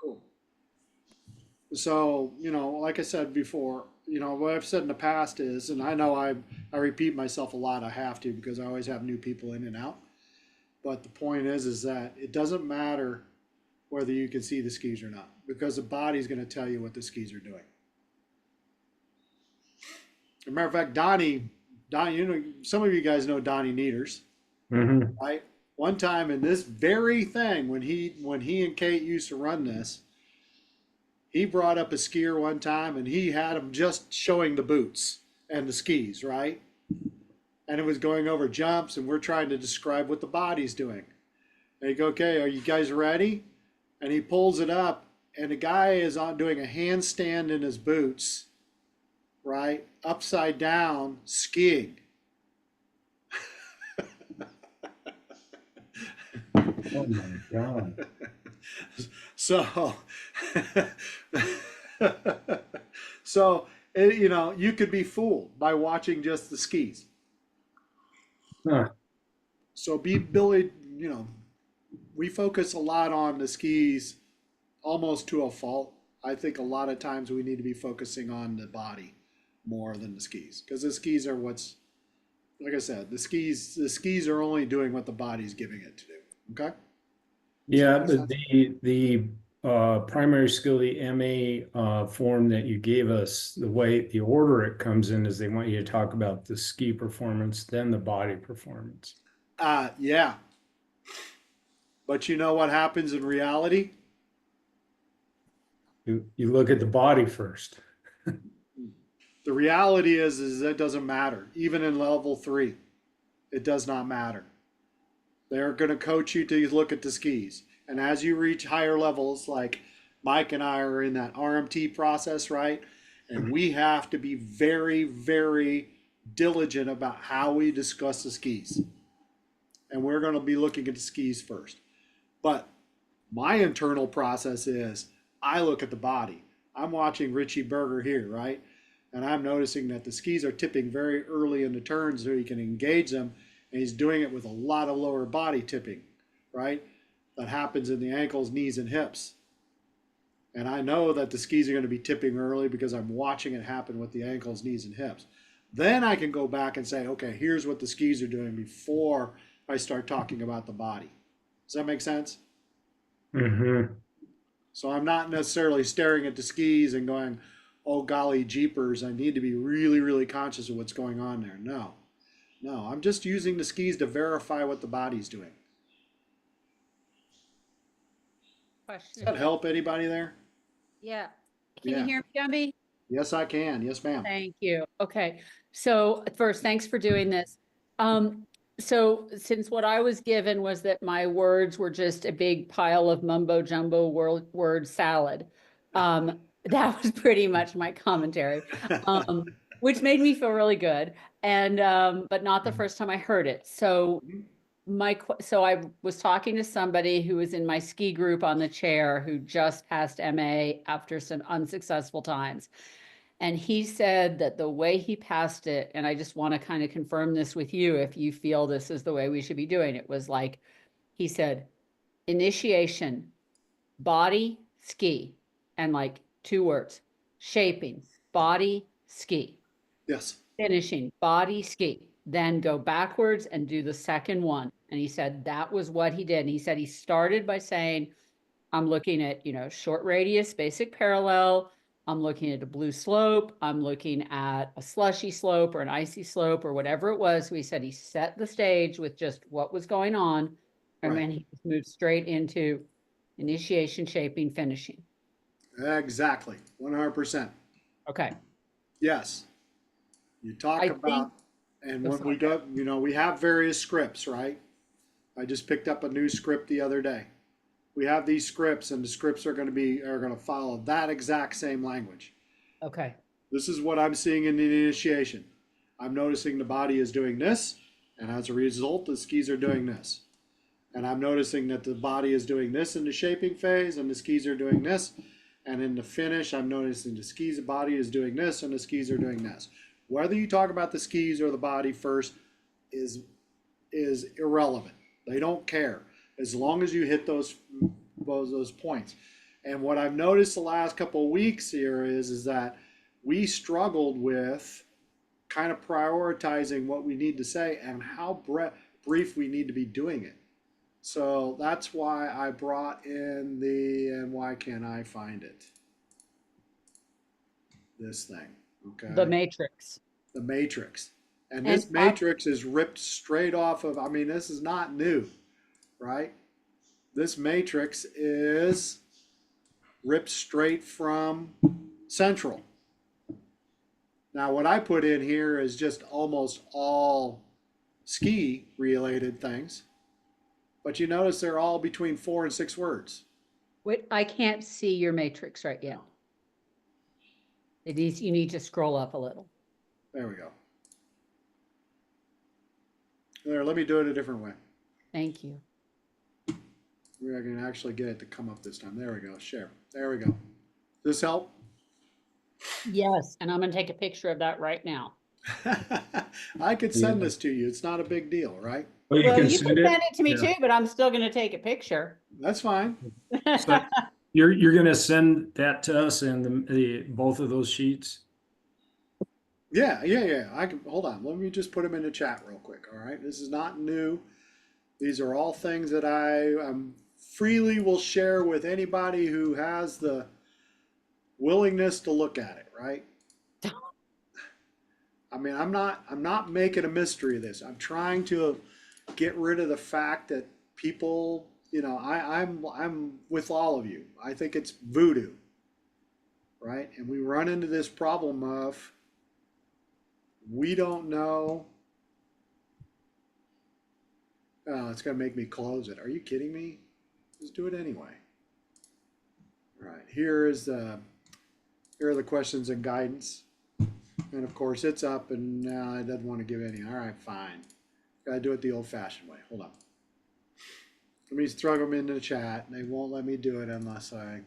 Cool. So, like I said before, what I've said in the past is, and I know I repeat myself a lot, I have to because I always have new people in and out. But the point is that it doesn't matter whether you can see the skis or not because the body's going to tell you what the skis are doing. As a matter of fact, Donnie, some of you guys know Donnie Nieters, Hmm. right? One time in this very thing, when he and Kate used to run this, he brought up a skier one time and he had him just showing the boots and the skis, right? And it was going over jumps, and we're trying to describe what the body's doing. And you go, okay, are you guys ready? And he pulls it up, and the guy is on doing a handstand in his boots, right? Upside down, skiing. Oh my God. So, so you could be fooled by watching just the skis. Huh. So be Billy, we focus a lot on the skis almost to a fault. I think a lot of times we need to be focusing on the body more than the skis because the skis are what's like I said, the skis are only doing what the body's giving it to do. Okay? Does that Yeah, make sense? the primary skill, the MA form that you gave us, the way the order it comes in is they want you to talk about the ski performance, then the body performance. Yeah. But you know what happens in reality? You look at the body first. The reality is that it doesn't matter. Even in level three, it does not matter. They're going to coach you to look at the skis. And as you reach higher levels, like Mike and I are in that RMT process, right? And we have to be very, very diligent about how we discuss the skis. And we're going to be looking at the skis first. But my internal process is I look at the body. I'm watching Richie Berger here, right? And I'm noticing that the skis are tipping very early in the turns so he can engage them. And he's doing it with a lot of lower body tipping, right? That happens in the ankles, knees, and hips. And I know that the skis are going to be tipping early because I'm watching it happen with the ankles, knees, and hips. Then I can go back and say, okay, here's what the skis are doing before I start talking about the body. Does that make sense? Hmm. So I'm not necessarily staring at the skis and going, oh, golly jeepers, I need to be really, really conscious of what's going on there. No, no, I'm just using the skis to verify what the body's doing. Does Question. that help anybody there? Yeah. Can you Yeah. hear me, Gumby? Yes, I can. Yes, ma'am. Thank you. Okay. So first, thanks for doing this. Um, so since what I was given was that my words were just a big pile of mumbo jumbo word salad, that was pretty much my commentary, which made me feel really good. And but not the first time I heard it. So so I was talking to somebody who was in my ski group on the chair who just passed MA after some unsuccessful times. And he said that the way he passed it, and I just want to kind of confirm this with you if you feel this is the way we should be doing it, was like he said, initiation, body, ski, and like two words, shaping, body, ski, Yes. finishing, body, ski, then go backwards and do the second one. And he said that was what he did. And he said he started by saying, I'm looking at, short radius, basic parallel. I'm looking at a blue slope. I'm looking at a slushy slope or an icy slope or whatever it was. So he said he set the stage with just what was going on. And Right. then he just moved straight into initiation, shaping, finishing. Exactly. 100%. Okay. Yes. You talk I think, about, and oh, when we sorry. go, we have various scripts, right? I just picked up a new script the other day. We have these scripts, and the scripts are going to follow that exact same language. Okay. This is what I'm seeing in the initiation. I'm noticing the body is doing this, and as a result, the skis are doing this. And I'm noticing that the body is doing this in the shaping phase, and the skis are doing this. And in the finish, I'm noticing the skis, the body is doing this, and the skis are doing this. Whether you talk about the skis or the body first is is irrelevant. They don't care as long as you hit those points. And what I've noticed the last couple of weeks here is that we struggled with kind of prioritizing what we need to say and how brief we need to be doing it. So that's why I brought in and why can't I find it? This thing, okay? The matrix. The matrix. And And this matrix is ripped straight off of, I mean, this is not new, right? This matrix is ripped straight from Central. Now, what I put in here is just almost all ski related things. But you notice they're all between 4 and 6 words. wait, I can't see your matrix right yet. You need to scroll up a little. There we go. There, let me do it a different way. Thank you. Maybe I can actually get it to come up this time. There we go. Share. There we go. Does this help? Yes, and I'm gonna take a picture of that right now. I could send this to you. It's not a big deal, right? Well, Well, you can send send it to me Yeah. too, but I'm still gonna take a picture. That's fine. So you're gonna send that to us and the both of those sheets? Yeah. I can hold on. Let me just put them in the chat real quick. All right. This is not new. These are all things that I freely will share with anybody who has the willingness to look at it, right? I mean, I'm not making a mystery of this. I'm trying to get rid of the fact that people, I'm with all of you. I think it's voodoo, right? And we run into this problem of we don't know. Oh, it's gonna make me close it. Are you kidding me? Just do it anyway. All right, here are the questions and guidance. And of course it's up and now it doesn't want to give any. All right, fine. Gotta do it the old fashioned way. Hold on. Let me throw them into the chat. They won't let me do it unless I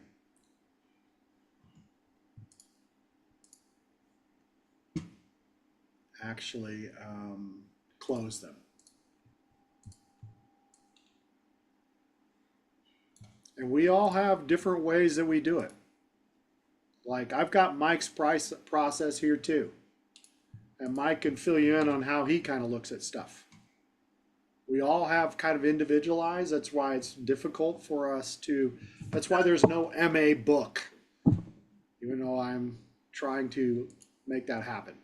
actually close them. And we all have different ways that we do it. Like I've got Mike's process here too. And Mike can fill you in on how he kind of looks at stuff. We all have kind of individualized. That's why it's difficult for us that's why there's no MA book. Even though I'm trying to make that happen.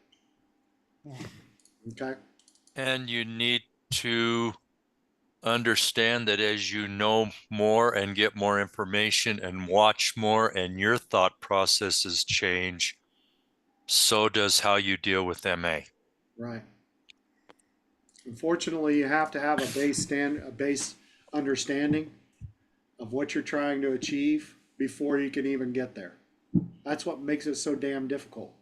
Yeah. Okay. And you need to understand that as you know more and get more information and watch more and your thought processes change, so does how you deal with MA. Right. Unfortunately, you have to have a base understanding of what you're trying to achieve before you can even get there. That's what makes it so damn difficult.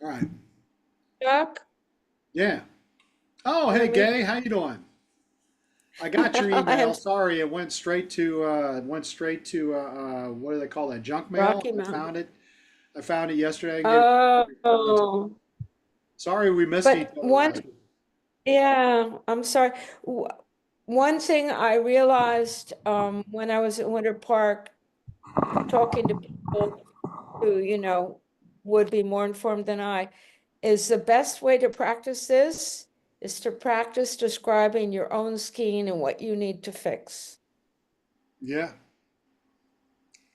All right. Chuck? Yeah. Oh, hey, Gay, how you doing? I got your email. Sorry, it went straight to what do they call that? Junk mail. Rocky Mountain. I found it yesterday. Oh, Sorry, we missed but each other one, last week. yeah, I'm sorry. One thing I realized when I was at Winter Park talking to people who, would be more informed than I, is the best way to practice this is to practice describing your own skiing and what you need to fix. Yeah.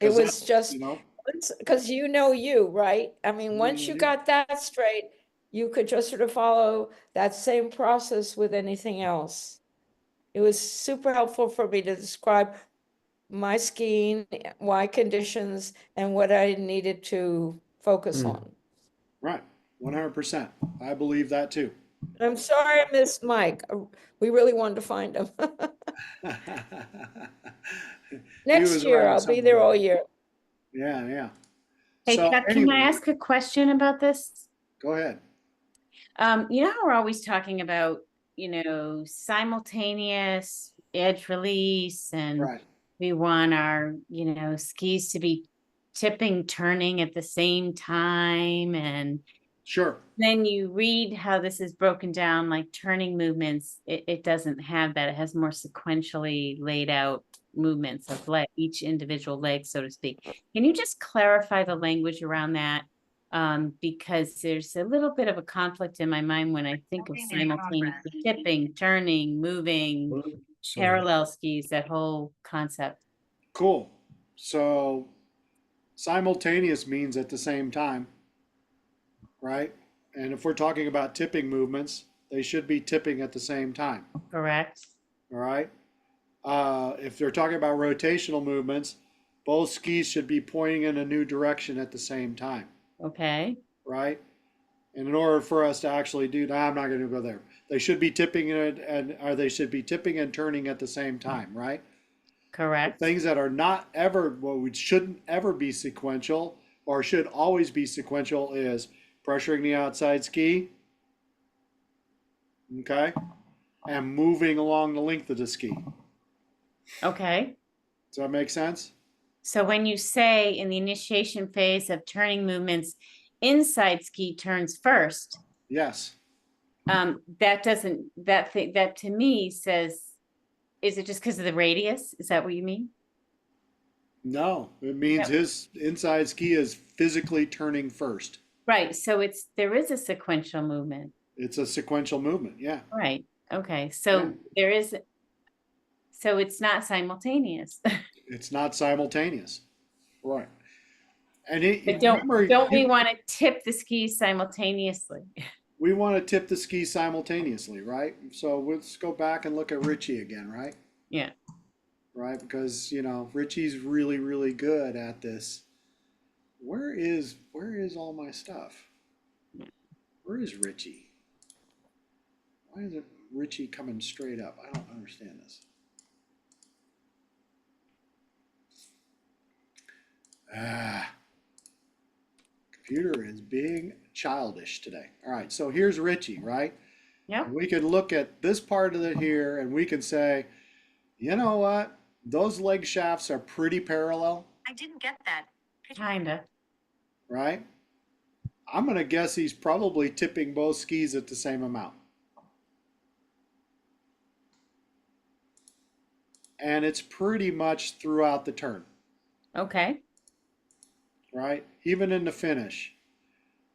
It 'Cause was just, you know, because you, right? I mean, once you Mhm. got that straight, you could just sort of follow that same process with anything else. It was super helpful for me to describe my skiing, my conditions, and what I needed to focus on. Right. 100%. I believe that too. I'm sorry I missed Mike. We really wanted to find him. He Next was year, around I'll be there all year. Yeah. Hey, So Chuck, can anyway, I ask a question about this? go ahead. You know how we're always talking about, simultaneous edge release, and Right. we want our, skis to be tipping, turning at the same time. And Sure. Then you read how this is broken down, like turning movements. It doesn't have that. It has more sequentially laid out movements of each individual leg, so to speak. Can you just clarify the language around that? Because there's a little bit of a conflict in my mind when I think of simultaneously tipping, turning, moving, So parallel skis, that whole concept. Cool. So simultaneous means at the same time, right? And if we're talking about tipping movements, they should be tipping at the same time. Correct? All right. If they're talking about rotational movements, both skis should be pointing in a new direction at the same time, Okay. right? And in order for us to actually do that, I'm not going to go there. They should be tipping or they should be tipping and turning at the same time, right? Correct. Things that are not ever, well, we shouldn't ever be sequential or should always be sequential is pressuring the outside ski, okay, and moving along the length of the ski. Okay. Does that make sense? So when you say in the initiation phase of turning movements, inside ski turns first, Yes. that doesn't, that to me says, is it just because of the radius? Is that what you mean? No, it means No. his inside ski is physically turning first. Right, so there is a sequential movement, It's a sequential movement. Yeah. right? Okay, so so it's not simultaneous. It's not simultaneous. Right. And But remember, don't we want to tip the skis simultaneously? we want to tip the ski simultaneously, right? So let's go back and look at Richie again, right? Yeah. Right, because Richie's really, really good at this. Where is all my stuff? Where is Richie? Why isn't Richie coming straight up? I don't understand this. Computer is being childish today. All right, so here's Richie, right? Yep. We can look at this part of it here and we can say, you know what? Those leg shafts are pretty parallel, I didn't get that. Kinda. right? I'm going to guess he's probably tipping both skis at the same amount. And it's pretty much throughout the turn, Okay. right? Even in the finish.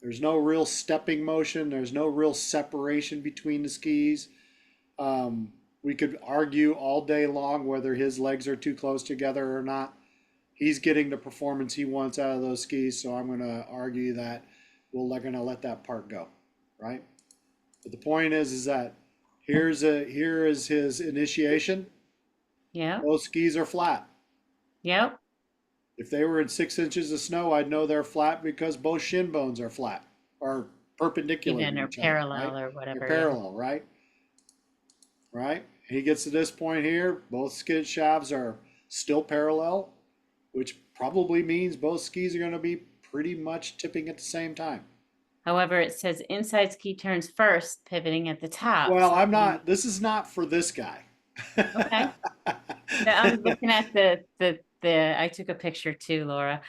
There's no real stepping motion. There's no real separation between the skis. We could argue all day long whether his legs are too close together or not. He's getting the performance he wants out of those skis, so I'm going to argue that we're going to let that part go, right? But the point is that here is his initiation. Yeah. Those skis are flat. Yep. If they were in 6 inches of snow, I'd know they're flat because both shin bones are flat or perpendicular Even to or each other, parallel right? or whatever. They're parallel, right? Right? He gets to this point here, both skid shafts are still parallel, which probably means both skis are going to be pretty much tipping at the same time. However, it says inside ski turns first, pivoting at the top. Well, So I'm not, this is not for this guy. Okay. I'm looking at I took a picture too, Laura.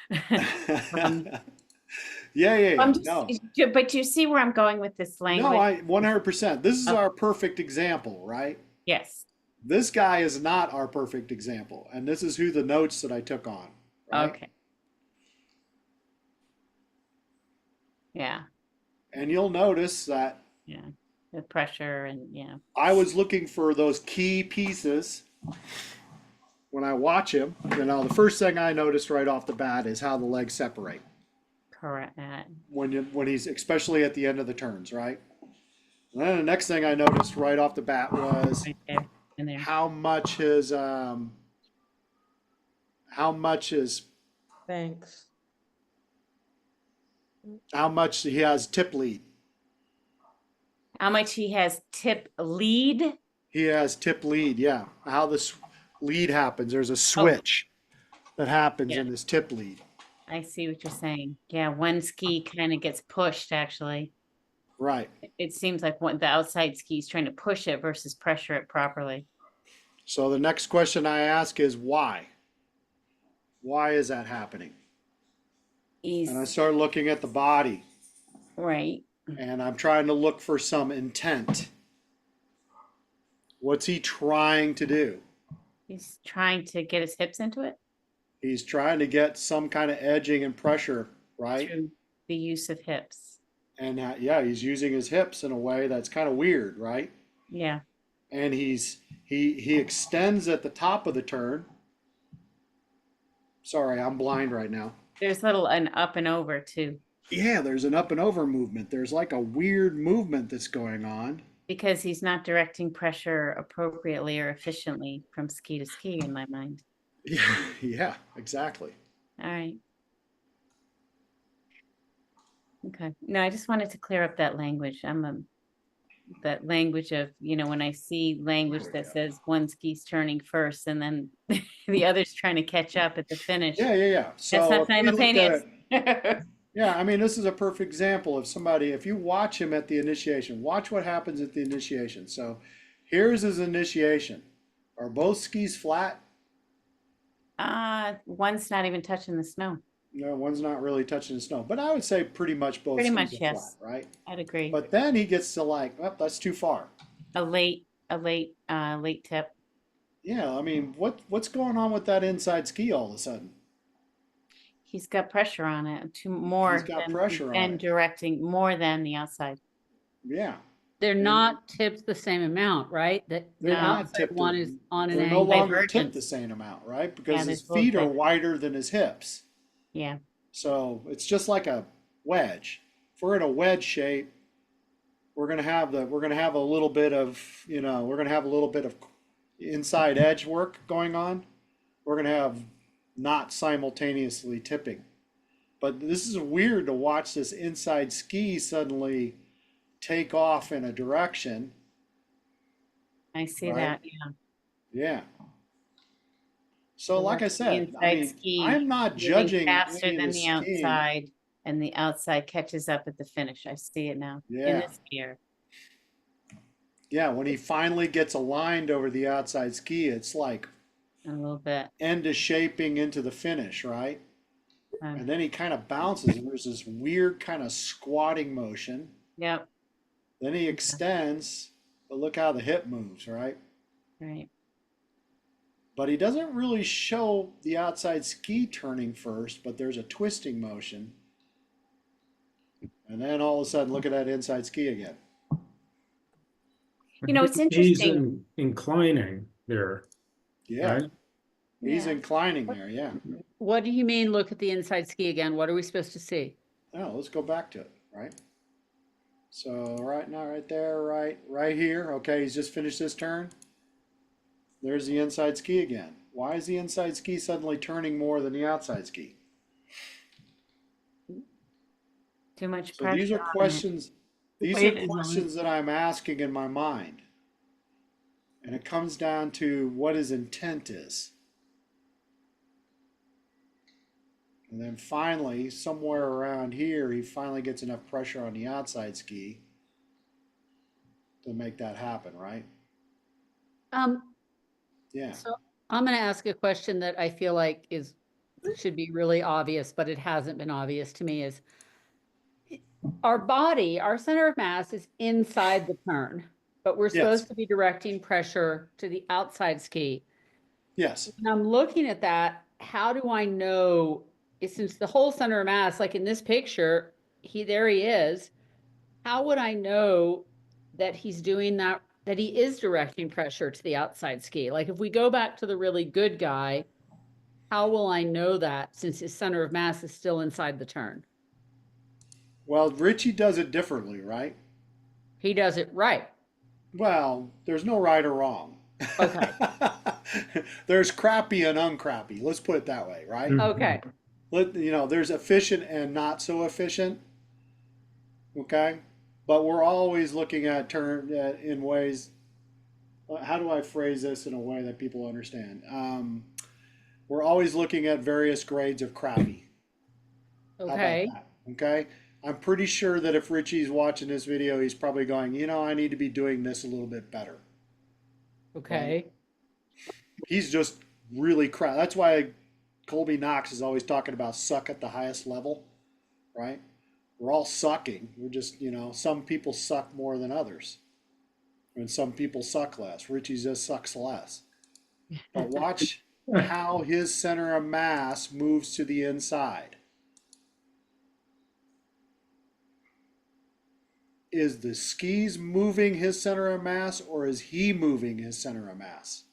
Yeah. I'm just, No, but you see where I'm going with this language? no, I 100%. This is Oh. our perfect example, right? Yes. This guy is not our perfect example, and this is who the notes that I took on. Right? Okay. Yeah. And you'll notice that Yeah. The pressure and yeah. I was looking for those key pieces when I watch him. The first thing I noticed right off the bat is how the legs separate Correct. when he's especially at the end of the turns, right? And then the next thing I noticed right off the bat was Right there. In there. how much Thanks. he has tip lead. How much he has tip lead? He has tip lead, yeah. How this lead happens. There's a switch that happens Yeah. in his tip lead. I see what you're saying. Yeah, one ski kind of gets pushed actually. Right. It seems like the outside ski is trying to push it versus pressure it properly. So the next question I ask is why? Why is that happening? And I start looking at the body. Right. and I'm trying to look for some intent. What's he trying to do? He's trying to get his hips into it He's trying to get some kind of edging and pressure, right? through the use of hips. And yeah, he's using his hips in a way that's kind of weird, right? Yeah. And he extends at the top of the turn. Sorry, I'm blind right now. There's little an up and over too, Yeah, there's an up and over movement. There's like a weird movement that's going on. because he's not directing pressure appropriately or efficiently from ski to ski in my mind. Yeah, yeah, exactly. All right. Okay. No, I just wanted to clear up that language. That language of, when I see language that says one ski's turning first and then the other's trying to catch up at the finish. Yeah, yeah, yeah. That's So not if we look simultaneous. at yeah, I mean, this is a perfect example of somebody, if you watch him at the initiation, watch what happens at the initiation. So here's his initiation. Are both skis flat? One's not even touching the snow. No, one's not really touching the snow, but I would say pretty much both Pretty skis much, are yes. flat, right? I'd agree. But then he gets to like, oh, that's too far. A late tip. Yeah, I mean, what's going on with that inside ski all of a sudden? He's got pressure on it, more He's got pressure on than it. directing more than the outside. Yeah, They're not tipped the same amount, right? That they're the not outside tipped. one is on an They're no angle. longer tipped Divergence. the same amount, right? Yeah, Because his there's a little feet are bit. wider than his hips. Yeah. So it's just like a wedge. If we're in a wedge shape, we're gonna have a little bit of inside edge work going on. We're gonna have not simultaneously tipping. But this is weird to watch this inside ski suddenly take off in a direction. I see Right. that. Yeah. Yeah. So So like I that's the said, I inside mean, ski I'm not moving judging faster any of than the the skiing. outside, and the outside catches up at the finish. I see it now in Yeah. this gear. Yeah, when he finally gets aligned over the outside ski, it's like A little bit. end of shaping into the finish, right? And then he kind of bounces, and there's this weird kind of squatting motion. Yep. Then he extends, but look how the hip moves, right? Right. But he doesn't really show the outside ski turning first, but there's a twisting motion. And then all of a sudden, look at that inside ski again. It's He's interesting. inclining there, Yeah, right? he's Yeah. inclining there, yeah. What do you mean, look at the inside ski again? What are we supposed to see? Oh, let's go back to it, right? So right now, right there, right here. Okay, he's just finished his turn. There's the inside ski again. Why is the inside ski suddenly turning more than the outside ski? Too much So pressure. these are on it. questions. These Weight are is on it. questions that I'm asking in my mind, and it comes down to what his intent is. And then finally, somewhere around here, he finally gets enough pressure on the outside ski to make that happen, right? Yeah. So I'm going to ask a question that I feel like should be really obvious, but it hasn't been obvious to me is our body, our center of mass is inside the turn, but we're Yes. supposed to be directing pressure to the outside ski. Yes. When I'm looking at that, how do I know, since the whole center of mass, like in this picture, there he is, how would I know that he's doing that he is directing pressure to the outside ski? Like if we go back to the really good guy, how will I know that since his center of mass is still inside the turn? Well, Richie does it differently, right? He does it right. Well, there's no right or wrong. Okay. There's crappy and uncrappy. Let's put it that way, right? Okay. There's efficient and not so efficient. Okay, but we're always looking at turn in ways. How do I phrase this in a way that people understand? We're always looking at various grades of crappy. How about Okay. that? Okay. I'm pretty sure that if Richie's watching this video, he's probably going, I need to be doing this a little bit better. Okay. He's just really crap. That's why Colby Knox is always talking about suck at the highest level, right? We're all sucking. We're just, some people suck more than others. And some people suck less. Richie just sucks less. But watch how his center of mass moves to the inside. Is the skis moving his center of mass, or is he moving his center of mass?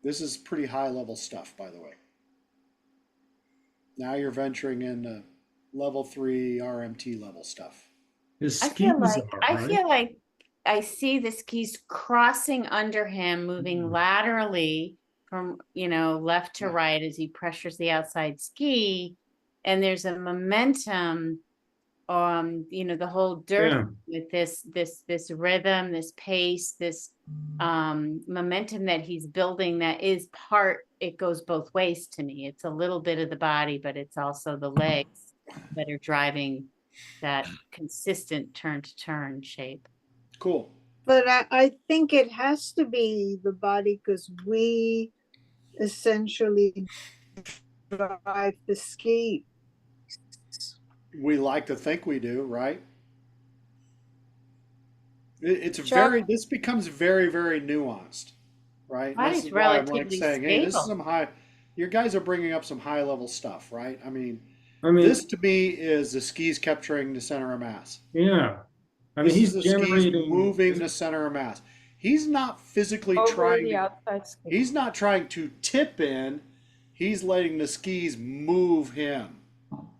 This is pretty high level stuff, by the way. Now you're venturing into level 3 RMT level stuff. His I skis feel like are, I right? feel like I see the skis crossing under him, moving laterally from, left to Yeah. right as he pressures the outside ski. And there's a momentum, the whole dirt Yeah. with this rhythm, this pace, this momentum that he's building that is it goes both ways to me. It's a little bit of the body, but it's also the legs that are driving that consistent turn to turn shape. Cool. But I think it has to be the body because we essentially drive the ski. We like to think we do, right? It's Chuck? this becomes very, very nuanced, right? And this Body's is why I'm like relatively saying, hey, this is stable. some your guys are bringing up some high level stuff, right? I mean, this to me is the skis capturing the center of mass. yeah. I mean, This he's is the skis generating moving the center of mass. He's not physically Over trying the to, outside ski. he's not trying to tip in. He's letting the skis move him.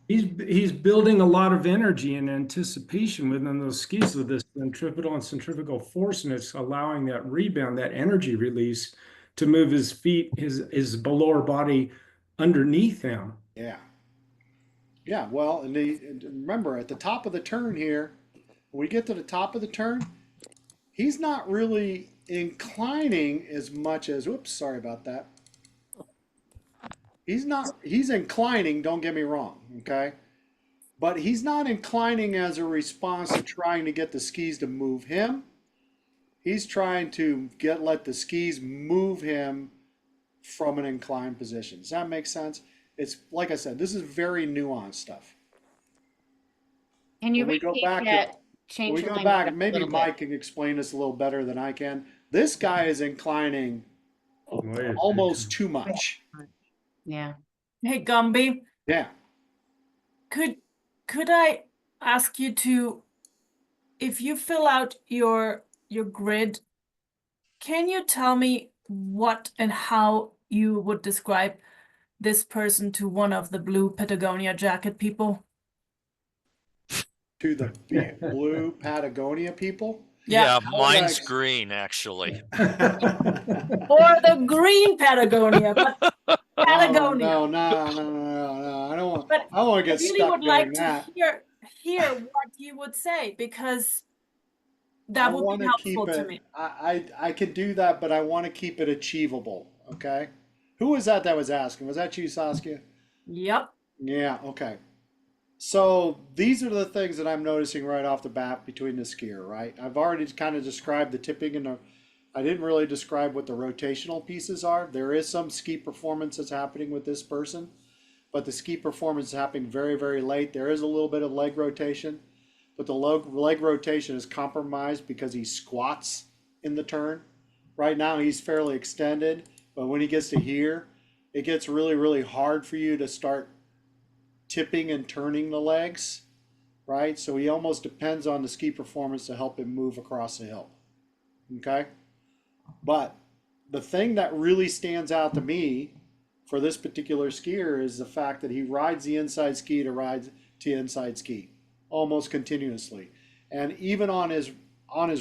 He's building a lot of energy and anticipation within those skis with this centripetal and centrifugal force, and it's allowing that rebound, that energy release, to move his feet, his lower body underneath him. Yeah. Yeah, well, and remember at the top of the turn here, when we get to the top of the turn, he's not really inclining as much as, oops, sorry about that. He's inclining, don't get me wrong, okay? But he's not inclining as a response to trying to get the skis to move him. He's trying to let the skis move him from an inclined position. Does that make sense? It's like I said, this is very nuanced stuff. Can you When we go repeat back that? to Change when we the go language back, up a maybe little Mike bit. can explain this a little better than I can. This guy is inclining Way almost too much. Yeah. Hey, Gumby, Yeah. could I ask you to, if you fill out your grid, can you tell me what and how you would describe this person to one of the blue Patagonia jacket people? To the blue Patagonia people. Yeah. How would I Mine's ex- green actually. Or the green Patagonia, but Patagonia. No, I don't want. But I don't want to I get really stuck would doing like to that. hear what you would say, because I that would want be to keep helpful to it. me. I can do that, but I want to keep it achievable. Okay. Who was that was asking? Was that you, Saskia? Yep. Yeah. Okay. So these are the things that I'm noticing right off the bat between the skier, right? I've already kind of described the tipping and I didn't really describe what the rotational pieces are. There is some ski performance that's happening with this person, but the ski performance is happening very, very late. There is a little bit of leg rotation, but the leg rotation is compromised because he squats in the turn. Right now he's fairly extended, but when he gets to here, it gets really, really hard for you to start tipping and turning the legs, right? So he almost depends on the ski performance to help him move across the hill. Okay? But the thing that really stands out to me for this particular skier is the fact that he rides the inside ski to inside ski almost continuously. And even on his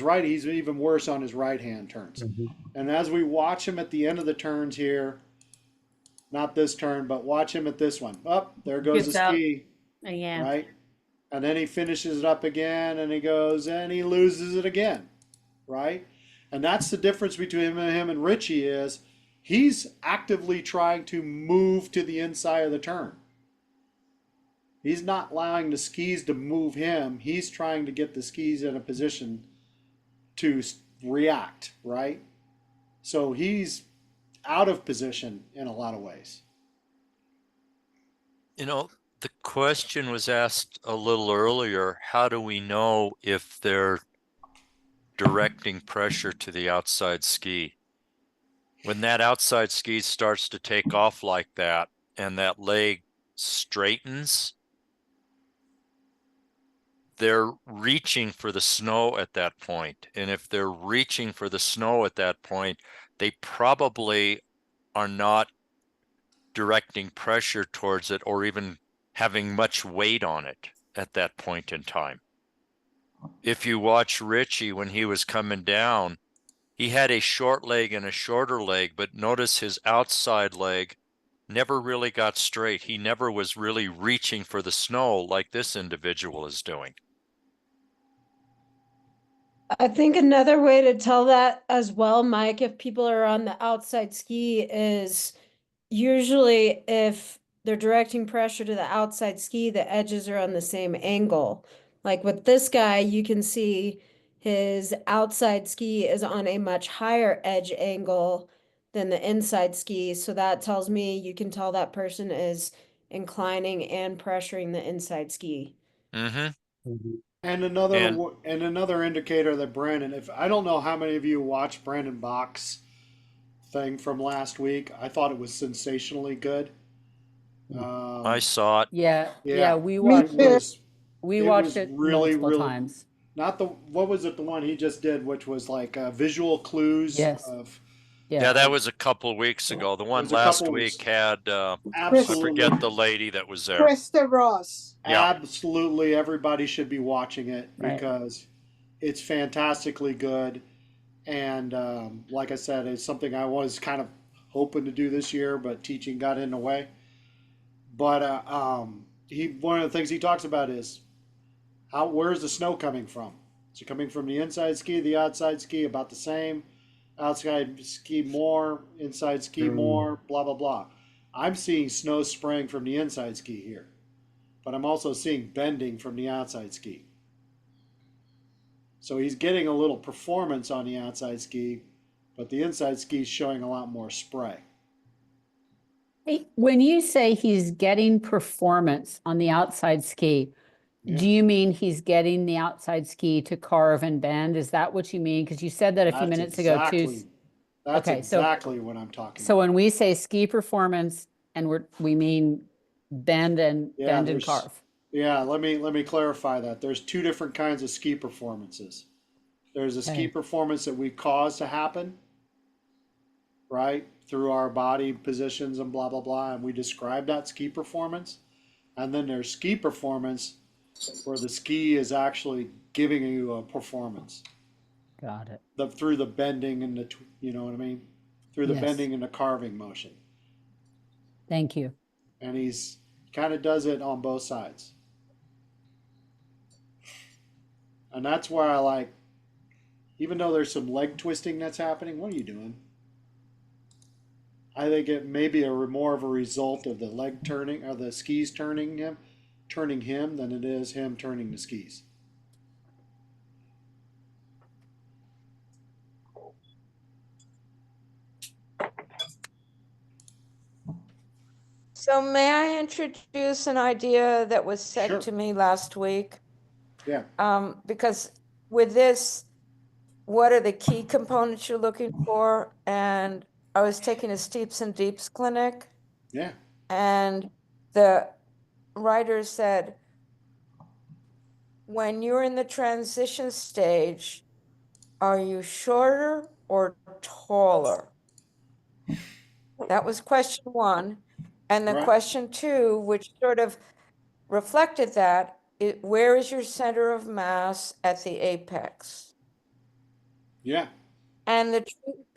right, he's even worse on his right hand turns. Mm-hmm. And as we watch him at the end of the turns here, not this turn, but watch him at this one. Up, there goes Gets the out. ski, Yeah. right? And then he finishes it up again and he goes and he loses it again, right? And that's the difference between him and Richie is he's actively trying to move to the inside of the turn. He's not allowing the skis to move him. He's trying to get the skis in a position to react, right? So he's out of position in a lot of ways. You know, the question was asked a little earlier, how do we know if they're directing pressure to the outside ski? When that outside ski starts to take off like that and that leg straightens, they're reaching for the snow at that point. And if they're reaching for the snow at that point, they probably are not directing pressure towards it or even having much weight on it at that point in time. If you watch Richie when he was coming down, he had a short leg and a shorter leg, but notice his outside leg never really got straight. He never was really reaching for the snow like this individual is doing. I think another way to tell that as well, Mike, if people are on the outside ski, is usually if they're directing pressure to the outside ski, the edges are on the same angle. Like with this guy, you can see his outside ski is on a much higher edge angle than the inside ski. So that tells me you can tell that person is inclining and pressuring the inside ski. Mm-hmm. And And another indicator that Brandon, if I don't know how many of you watched Brandon Bach's thing from last week, I thought it was sensationally good. I saw it. Yeah, Yeah, we it watched too. it. We it watched was it really, multiple really times. not the what was it the one he just did, which was like visual clues Yes. of. Yeah. Yeah, that was a couple of weeks ago. The It one was a last couple week weeks. had I Absolutely, forget the lady that was there. Krista Ross. Yeah. absolutely, everybody should be watching it Right. because it's fantastically good. And like I said, it's something I was kind of hoping to do this year, but teaching got in the way. But he one of the things he talks about is where's the snow coming from? Is it coming from the inside ski, the outside ski, about the same? Outside ski more, inside ski more, blah blah blah. I'm seeing snow spraying from the inside ski here, but I'm also seeing bending from the outside ski. So he's getting a little performance on the outside ski, but the inside ski is showing a lot more spray. Hey, when you say he's getting performance on the outside ski, Yeah. do you mean he's getting the outside ski to carve and bend? Is that what you mean? Because you said that a few That's minutes ago too. exactly. That's Okay, so exactly what I'm talking so about. when we say ski performance and we mean bend and Yeah, bend and carve. Yeah, let me clarify that. There's two different kinds of ski performances. There's a ski Okay. performance that we cause to happen, right? Through our body positions and blah blah blah, and we describe that ski performance. And then there's ski performance where the ski is actually giving you a performance. Got it. Through the bending and you know what I mean? Through the Yes. bending and the carving motion. Thank you. And he's kind of does it on both sides. And that's where I like, even though there's some leg twisting that's happening, what are you doing? I think it may be more of a result of the leg turning or the skis turning him than it is him turning the skis. So may I introduce an idea that was said Sure. to me last week? Yeah. Because with this, what are the key components you're looking for? And I was taking a Steeps and Deeps clinic, Yeah. and the writer said, when you're in the transition stage, are you shorter or taller? That was question one. And the Right. question two, which sort of reflected that, where is your center of mass at the apex? Yeah. And the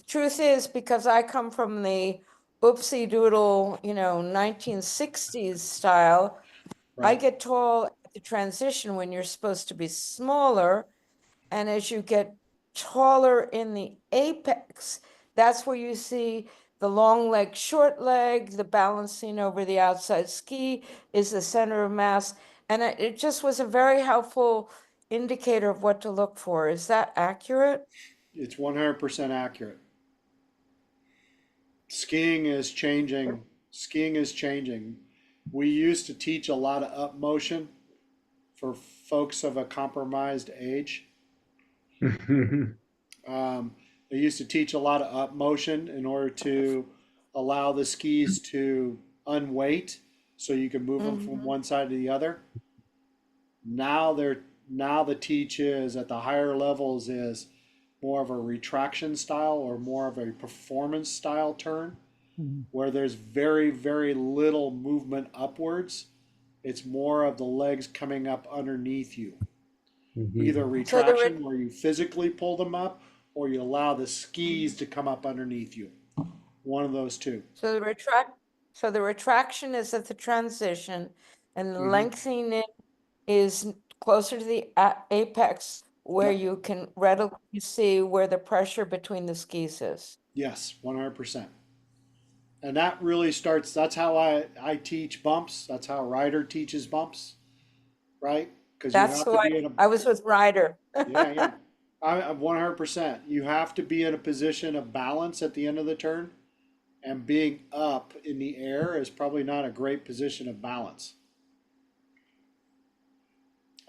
truth is, because I come from the oopsie doodle, 1960s style, I Right. get tall at the transition when you're supposed to be smaller. And as you get taller in the apex, that's where you see the long leg, short leg, the balancing over the outside ski is the center of mass. And it just was a very helpful indicator of what to look for. Is that accurate? It's 100% accurate. Skiing is changing. Skiing is changing. We used to teach a lot of up motion for folks of a compromised age. They used to teach a lot of up motion in order to allow the skis to unweight so you can move them from one side to the other. Now the teach is at the higher levels is more of a retraction style or more of a performance style turn where there's very, very little movement upwards. It's more of the legs coming up underneath you. Either So the retraction where you physically pull them up or you allow the skis to come up underneath you. One of those two. so the retraction is at the transition, and the Mhm. lengthening it is closer to the apex, where Yep. you can readily see where the pressure between the skis is. Yes, 100%. And that really starts, that's how I teach bumps. That's how Ryder teaches bumps, right? Because you That's have to why be in a, I was with Ryder. yeah. I'm 100%. You have to be in a position of balance at the end of the turn. And being up in the air is probably not a great position of balance.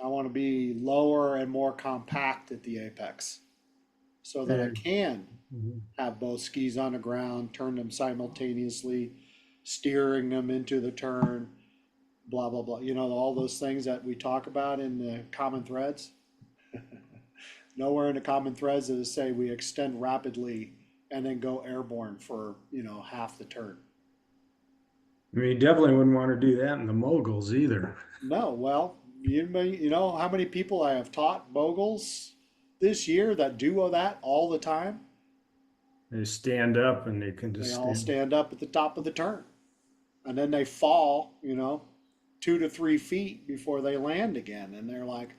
I want to be lower and more compact at the apex so that I can have both skis on the ground, turn them simultaneously, steering them into the turn, blah, blah, blah. You know, all those things that we talk about in the common threads. Nowhere in the common threads does it say we extend rapidly and then go airborne for, half the turn. I mean, you definitely wouldn't want to do that in the moguls either. No, well, you know how many people I have taught moguls this year that do that all the time? They stand up and they can They just all stand. stand up at the top of the turn. And then they fall, 2 to 3 feet before they land again. And they're like,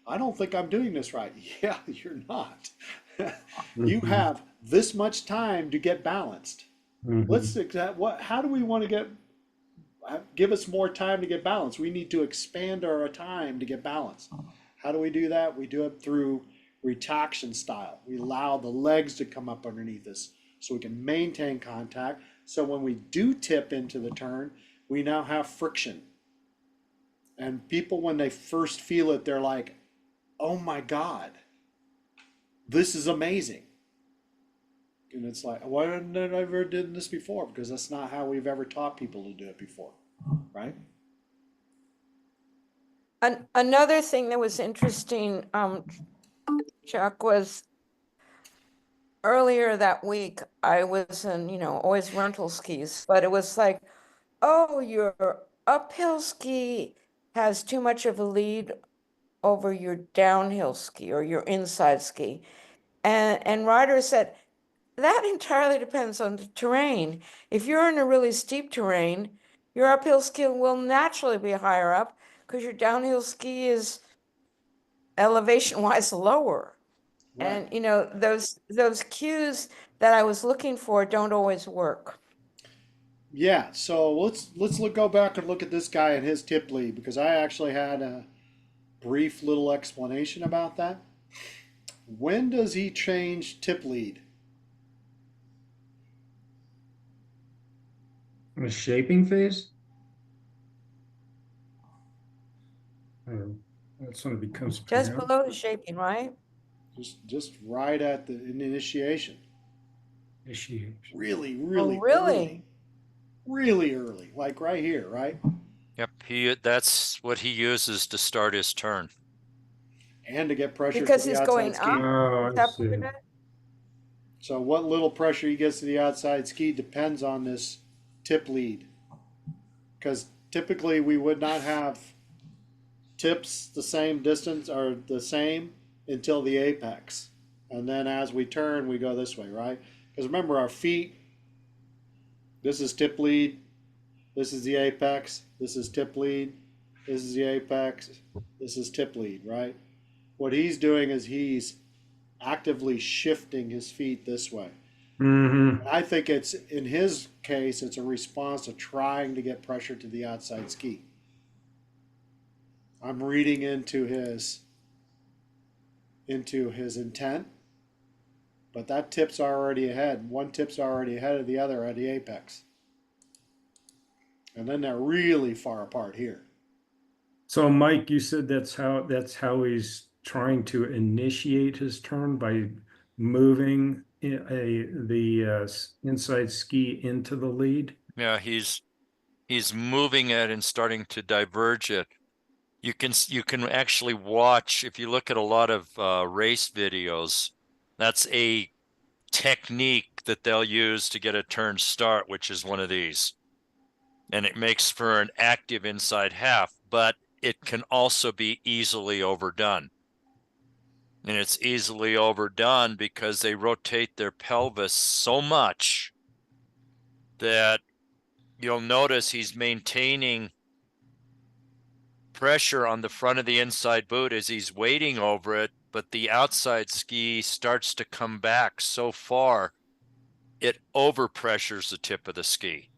I don't think I'm doing this right. Yeah, you're not. You have this much time to get balanced. How do we want to give us more time to get balanced? We need to expand our time to get balanced. How do we do that? We do it through retraction style. We allow the legs to come up underneath us so we can maintain contact. So when we do tip into the turn, we now have friction. And people, when they first feel it, they're like, oh my God, this is amazing. And it's like, why didn't I ever did this before? Because that's not how we've ever taught people to do it before, right? Another thing that was interesting, Chuck, was earlier that week, I was in, always rental skis, but it was like, oh, your uphill ski has too much of a lead over your downhill ski or your inside ski. And Ryder said, that entirely depends on the terrain. If you're in a really steep terrain, your uphill ski will naturally be higher up because your downhill ski is elevation-wise lower. Right. And those cues that I was looking for don't always work. Yeah, so go back and look at this guy and his tip lead because I actually had a brief little explanation about that. When does he change tip lead? In the shaping phase? That's when it becomes Just apparent. below the shaping, right? Just right at the initiation. Initiation. Really, Oh, really really? really early, like right here, right? Yep, that's what he uses to start his turn. And to get pressure Because to the he's outside going ski. up? Oh, Is I that see. part of it? So what little pressure he gets to the outside ski depends on this tip lead. Because typically we would not have tips the same distance or the same until the apex. And then as we turn, we go this way, right? Because remember, our feet, this is tip lead, this is the apex, this is tip lead, this is the apex, this is tip lead, right? What he's doing is he's actively shifting his feet this way. I think it's, in his case, it's a response to trying to get pressure to the outside ski. I'm reading into his intent, but that tip's already ahead. One tip's already ahead of the other at the apex. And then they're really far apart here. So Mike, you said that's how he's trying to initiate his turn by moving the inside ski into the lead. Yeah, he's moving it and starting to diverge it. You can actually watch, if you look at a lot of race videos, that's a technique that they'll use to get a turn start, which is one of these. And it makes for an active inside half, but it can also be easily overdone. And it's easily overdone because they rotate their pelvis so much that you'll notice he's maintaining pressure on the front of the inside boot as he's waiting over it, but the outside ski starts to come back so far, it overpressures the tip of the ski.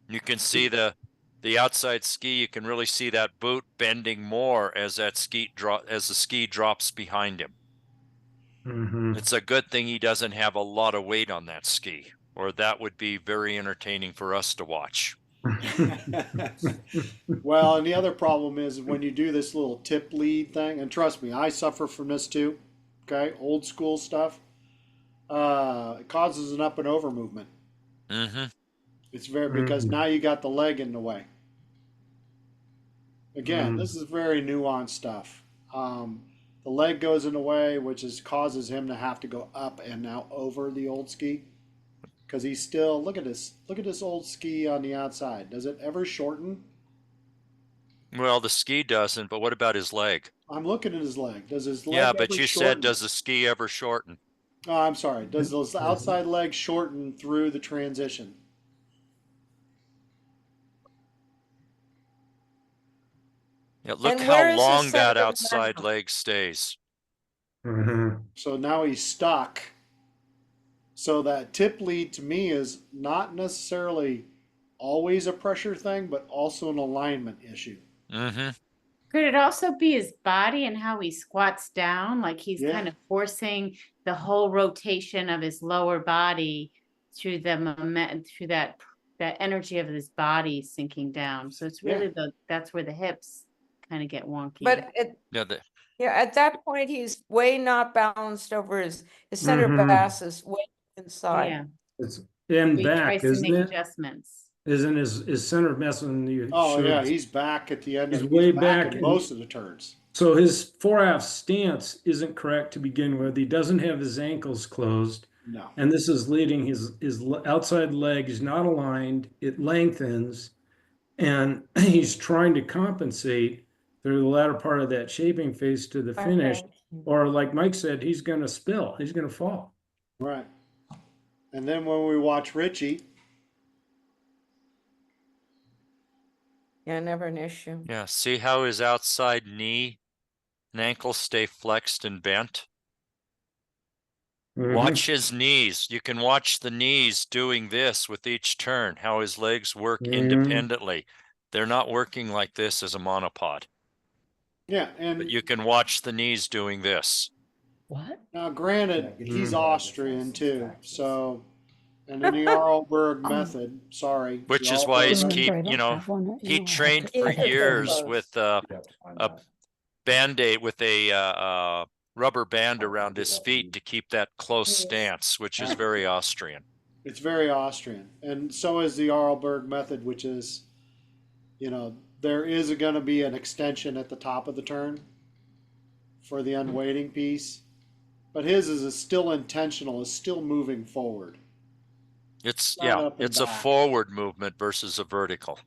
You can see the outside ski, you can really see that boot bending more as the ski drops behind him. Mm-hmm. It's a good thing he doesn't have a lot of weight on that ski, or that would be very entertaining for us to watch. Well, and the other problem is when you do this little tip lead thing, and trust me, I suffer from this too. Okay, old school stuff. It causes an up and over movement. Mm-hmm. It's because now you got the leg in the way. Again, this is very nuanced stuff. The leg goes in the way, which causes him to have to go up and now over the old ski. Because he's still, look at this old ski on the outside. Does it ever shorten? Well, the ski doesn't, but what about his leg? I'm looking at his leg. Does his leg Yeah, ever but you shorten? said, does the ski ever shorten? Oh, I'm sorry. Does those outside legs shorten through the transition? Yeah, look And how where is the long center that of outside mass? leg stays. Mm-hmm. So now he's stuck. So that tip lead to me is not necessarily always a pressure thing, but also an alignment issue. Mm-hmm. Could it also be his body and how he squats down? Like he's Yeah. kind of forcing the whole rotation of his lower body through through that energy of his body sinking down. So it's really that's where the hips kind of get wonky. But at that point, he's way not balanced over his center Mhm. mass is way inside. Yeah, It's in he back, tries to isn't make it? adjustments. Isn't his center of mass when you Oh showed- yeah, he's back at the end. He's He's way back back in and- most of the turns. So his fore-aft stance isn't correct to begin with. He doesn't have his ankles closed. No. And this is leading his outside leg is not aligned. It lengthens, and he's trying to compensate through the latter part of that shaping phase to the finish. Okay. Or like Mike said, he's going to spill. He's going to fall. Right. And then when we watch Richie, Yeah, never an issue. Yeah, see how his outside knee and ankle stay flexed and bent? Mhm. Watch his knees. You can watch the knees doing this with each turn, how his legs work independently. They're not working like this as a monopod, yeah, and but you can watch the knees doing this. What? now granted, Yeah, he's mm. Austrian too, so and in the Arlberg method, sorry, Which the is why he's Arlberg- he trained for years with a Band-Aid, with a rubber band around his feet to keep that close stance, which is very Austrian. It's very Austrian, and so is the Arlberg method, which is, there is going to be an extension at the top of the turn for the unweighting piece, but his is still intentional, is still moving forward. It's Not up and it's a back. forward movement versus a vertical.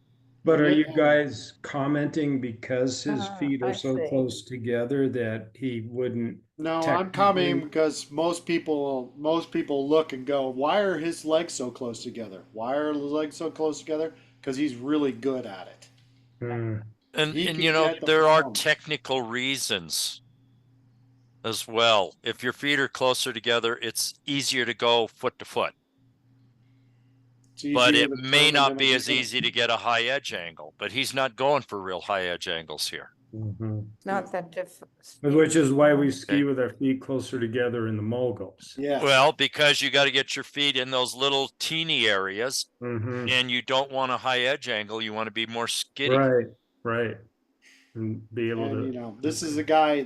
But are Yeah. you guys commenting because his feet I are so see. close together that he wouldn't? No, I'm coming because most people look and go, why are his legs so close together? Why are his legs so close together? Because he's really good at it. Hmm. And He and can you know, get the there are performance. technical reasons as well. If your feet are closer together, it's easier to go foot to foot. It's But easier it to may turn not into be the as beginning. easy to get a high edge angle, but he's not going for real high edge angles here. Mhm. It's not that different. Which is why we ski Okay. with our feet closer together in the moguls. Yes. Well, because you got to get your feet in those little teeny areas, Mhm. and you don't want a high edge angle. You want to be more skiddy. Right, right. And be able And to. you know, this is a guy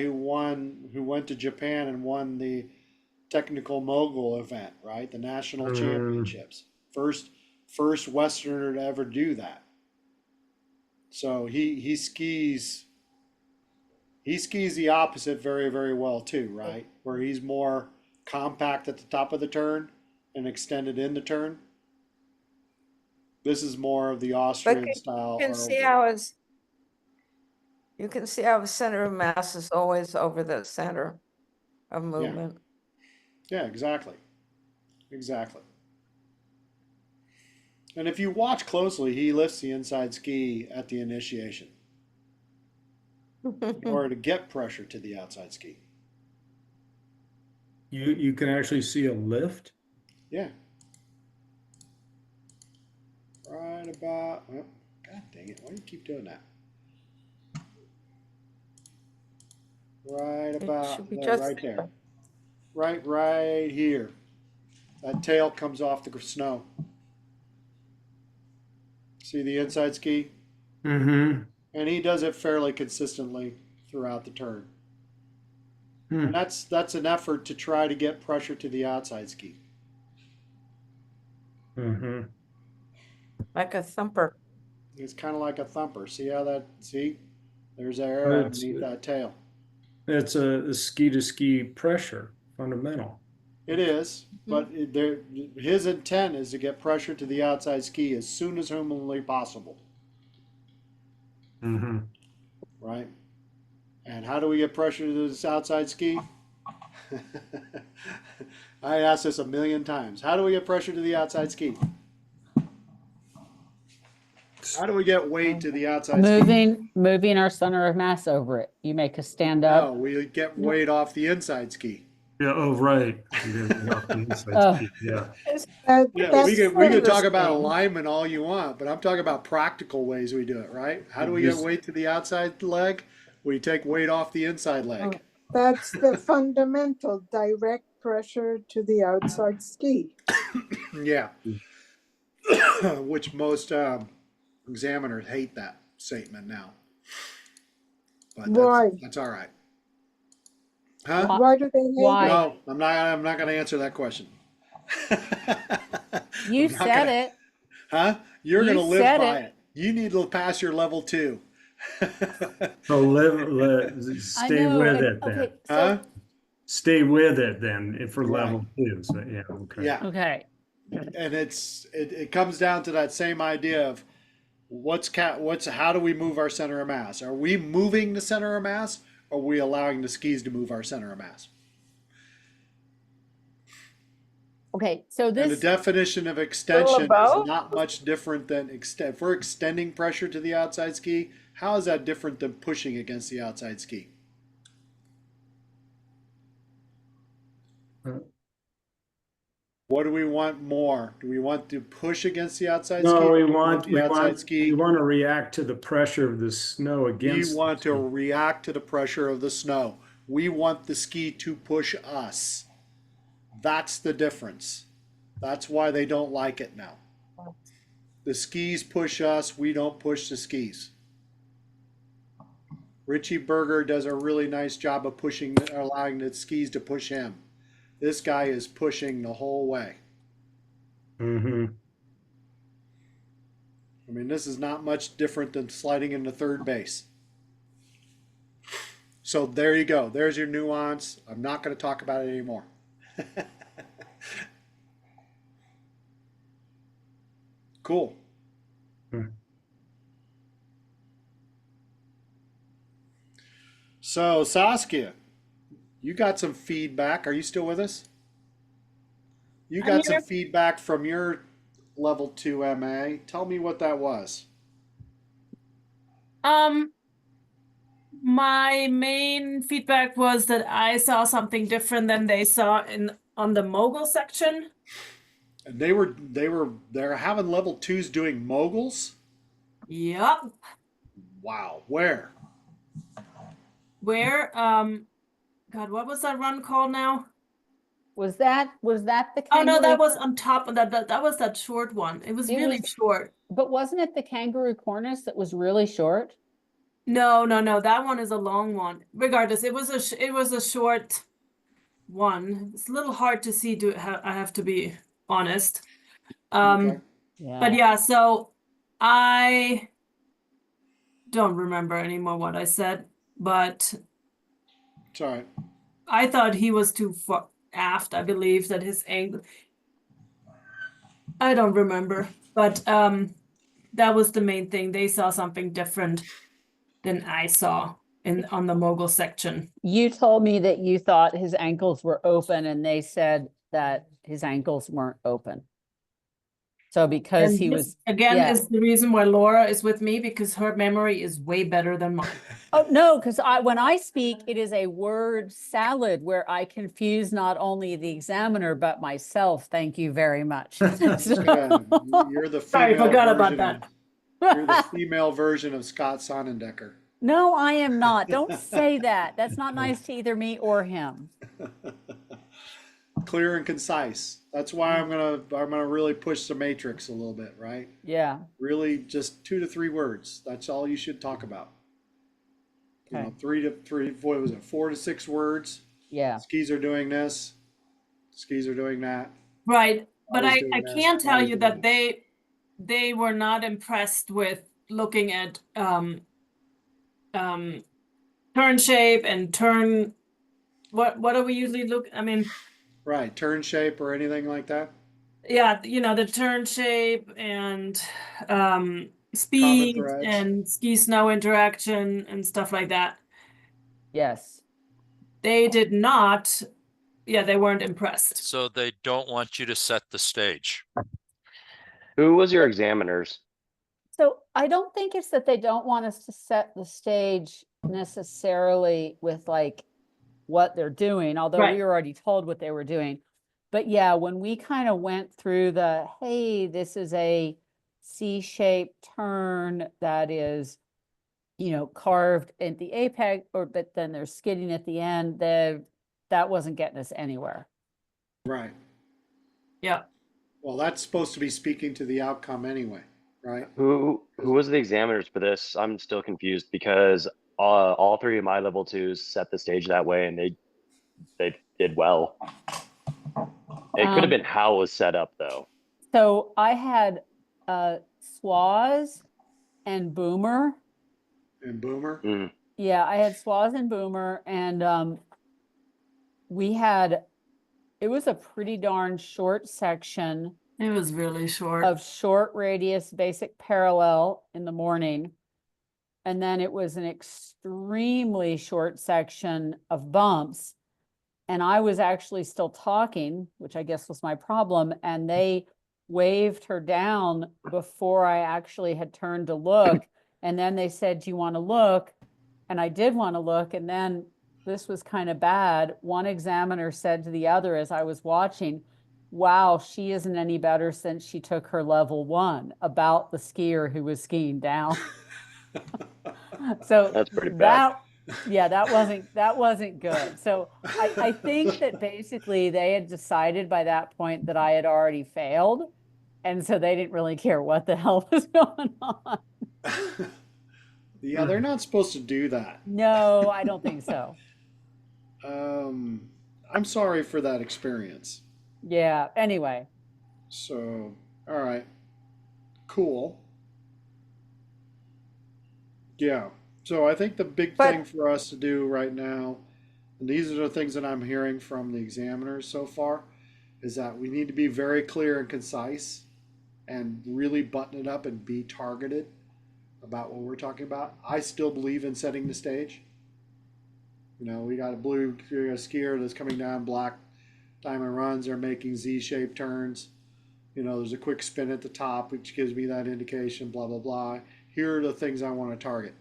who went to Japan and won the technical mogul event, right? The national Mhm. championships. First Westerner to ever do that. So he skis the opposite very, very well too, right? Where he's more compact at the top of the turn and extended in the turn. This is more of the Austrian style. You can see how his center of mass is always over the center of movement. Yeah, exactly. Exactly. And if you watch closely, he lifts the inside ski at the initiation in order to get pressure to the outside ski. You can actually see a lift. Yeah. Right about, oh, God dang it, why do you keep doing that? Right about should be there, just right there. Right here. That tail comes off the snow. See the inside ski? Mm-hmm. And he does it fairly consistently throughout the turn. Hmm. And that's an effort to try to get pressure to the outside ski. Mm-hmm. like a thumper. It's kind of like a thumper. See how that, see? There's that air underneath that tail. It's a ski to ski pressure, fundamental. It is, but his intent is to get pressure to the outside ski as soon as humanly possible, Mm-hmm. right? And how do we get pressure to this outside ski? I asked this a million times. How do we get pressure to the outside ski? How do we get weight to the outside ski? Moving our center of mass over it. You make us stand No, up. we get weight off the inside ski. Yeah. Oh, right. Inside Oh. ski, yeah. Yeah, That's we could the talk about same. alignment all you want, but I'm talking about practical ways we do it, right? How do we get weight to the outside leg? We take weight off the inside leg. That's the fundamental direct pressure to the outside ski. Yeah. Which most examiners hate that statement now. But Why? that's all right. Huh? Why do they hate Why? it? No, I'm not going to answer that question. You I'm not said gonna- it. Huh? You're You going to live said by it. it. You need to pass your level 2. So I stay know. with and- it then. Okay. Huh? Stay with it then for Right. level 2. So yeah, okay. Yeah. Okay. And it comes down to that same idea of how do we move our center of mass? Are we moving the center of mass, or are we allowing the skis to move our center of mass? Okay. So And the this. definition of extension is both? not much different than if we're extending pressure to the outside ski, how is that different than pushing against the outside ski? What do we want more? Do we want to push against the outside ski? No, Or we do want the outside ski. we want to react to the pressure of the snow We against. want to react to the pressure of the snow. We want the ski to push us. That's the difference. That's why they don't like it now. The skis push us, we don't push the skis. Richie Berger does a really nice job of allowing the skis to push him. This guy is pushing the whole way. Mm-hmm. I mean, this is not much different than sliding into third base. So there you go. There's your nuance. I'm not going to talk about it anymore. Cool. So Saskia, you got some feedback. Are you still with us? You got some feedback from your level 2 MA. Tell me what that was. My main feedback was that I saw something different than they saw on the mogul section. And they're having level 2s doing moguls? Yep. Wow. Where? where, God, what was that run called now? Was that the Oh no, kangaroo? that was on top of that was that short one. It was It really was- short. But wasn't it the kangaroo cornice that was really short? No, that one is a long one. Regardless, it was a short one. It's a little hard to see. I have to be honest. Okay. But yeah, so I don't remember anymore what I said, but It's all right. I thought he was too far aft. I believe that his angle. I don't remember, but that was the main thing. They saw something different than I saw on the mogul section. You told me that you thought his ankles were open and they said that his ankles weren't open. So because And he this, was, again, yeah. is the reason why Laura is with me, because her memory is way better than mine. Oh, no, because when I speak, it is a word salad where I confuse not only the examiner, but myself. Thank you very much. So- Yeah, you're the Sorry, female forgot about version that. You're the female version of Scott Sonnendecker. No, I am not. Don't say that. That's not nice to either me or him. Clear and concise. That's why I'm gonna really push the matrix a little bit, right? Yeah. Really, just 2 to 3 words. That's all you should talk about. You Okay. know, 3 to 3. What was it? 4 to 6 words. Yeah. Skis are doing this. Skis are doing that. Right. But Body's I doing this, can tell body's you doing that they were not impressed with looking at turn shape and turn what do we usually look, I mean, right. Turn shape or anything like that. yeah, the turn shape and speed threads. and ski snow interaction and stuff like that. Yes. They did not, yeah, they weren't impressed. So they don't want you to set the stage. Who was your examiners? So I don't think it's that they don't want us to set the stage necessarily with like what they're doing, although Right. we were already told what they were doing. But yeah, when we kind of went through the, hey, this is a C-shaped turn that is, carved at the apex, but then there's skidding at the end, that wasn't getting us anywhere. Right. Yeah. Well, that's supposed to be speaking to the outcome anyway, right? Who was the examiners for this? I'm still confused because all 3 of my level 2s set the stage that way and they did well. It could have been how it was set up though. So I had Swaz and Boomer. And Boomer. Mm. Yeah, I had Swaz and Boomer, and it was a pretty darn short section It was really short. of short radius basic parallel in the morning. And then it was an extremely short section of bumps. And I was actually still talking, which I guess was my problem. And they waved her down before I actually had turned to look. And then they said, do you want to look? And I did want to look. And then this was kind of bad. One examiner said to the other as I was watching, wow, she isn't any better since she took her level 1, about the skier who was skiing down. So That's pretty bad. that wasn't good. So I think that basically they had decided by that point that I had already failed. And so they didn't really care what the hell was going on. Yeah, they're not supposed to do that. No, I don't think so. I'm sorry for that experience. Yeah, anyway. So, all right. Cool. Yeah. So I think the big thing for us to do right now, and these are the things that I'm hearing from the examiners so far, is that we need to be very clear and concise and really button it up and be targeted about what we're talking about. I still believe in setting the stage. We got a skier that's coming down black diamond runs. They're making Z-shaped turns. There's a quick spin at the top, which gives me that indication, blah, blah, blah. Here are the things I want to target,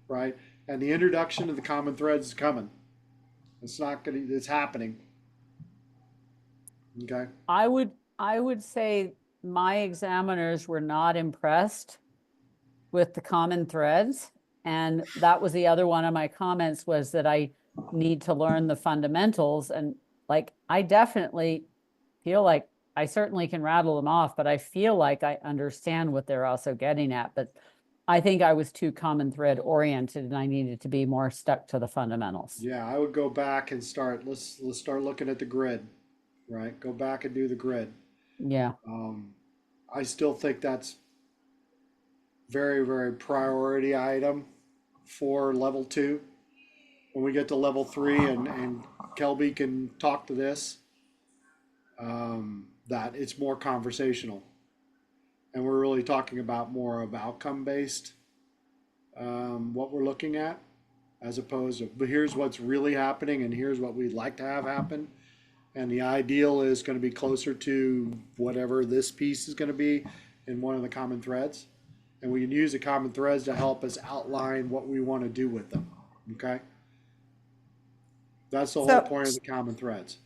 right? And the introduction of the common threads is coming. It's happening. Okay. I would say my examiners were not impressed with the common threads. And that was the other one of my comments, was that I need to learn the fundamentals. And like, I definitely feel like I certainly can rattle them off, but I feel like I understand what they're also getting at. But I think I was too common thread oriented and I needed to be more stuck to the fundamentals. Yeah, I would go back and start. Let's start looking at the grid, right? Go back and do the grid. Yeah. I still think that's very, very priority item for level 2. When we get to level 3, and Kelby can talk to this, that it's more conversational, and we're really talking about more of outcome based, what we're looking at, as opposed to, but here's what's really happening and here's what we'd like to have happen. And the ideal is going to be closer to whatever this piece is going to be in one of the common threads. And we can use the common threads to help us outline what we want to do with them. Okay? That's the whole point of the common threads.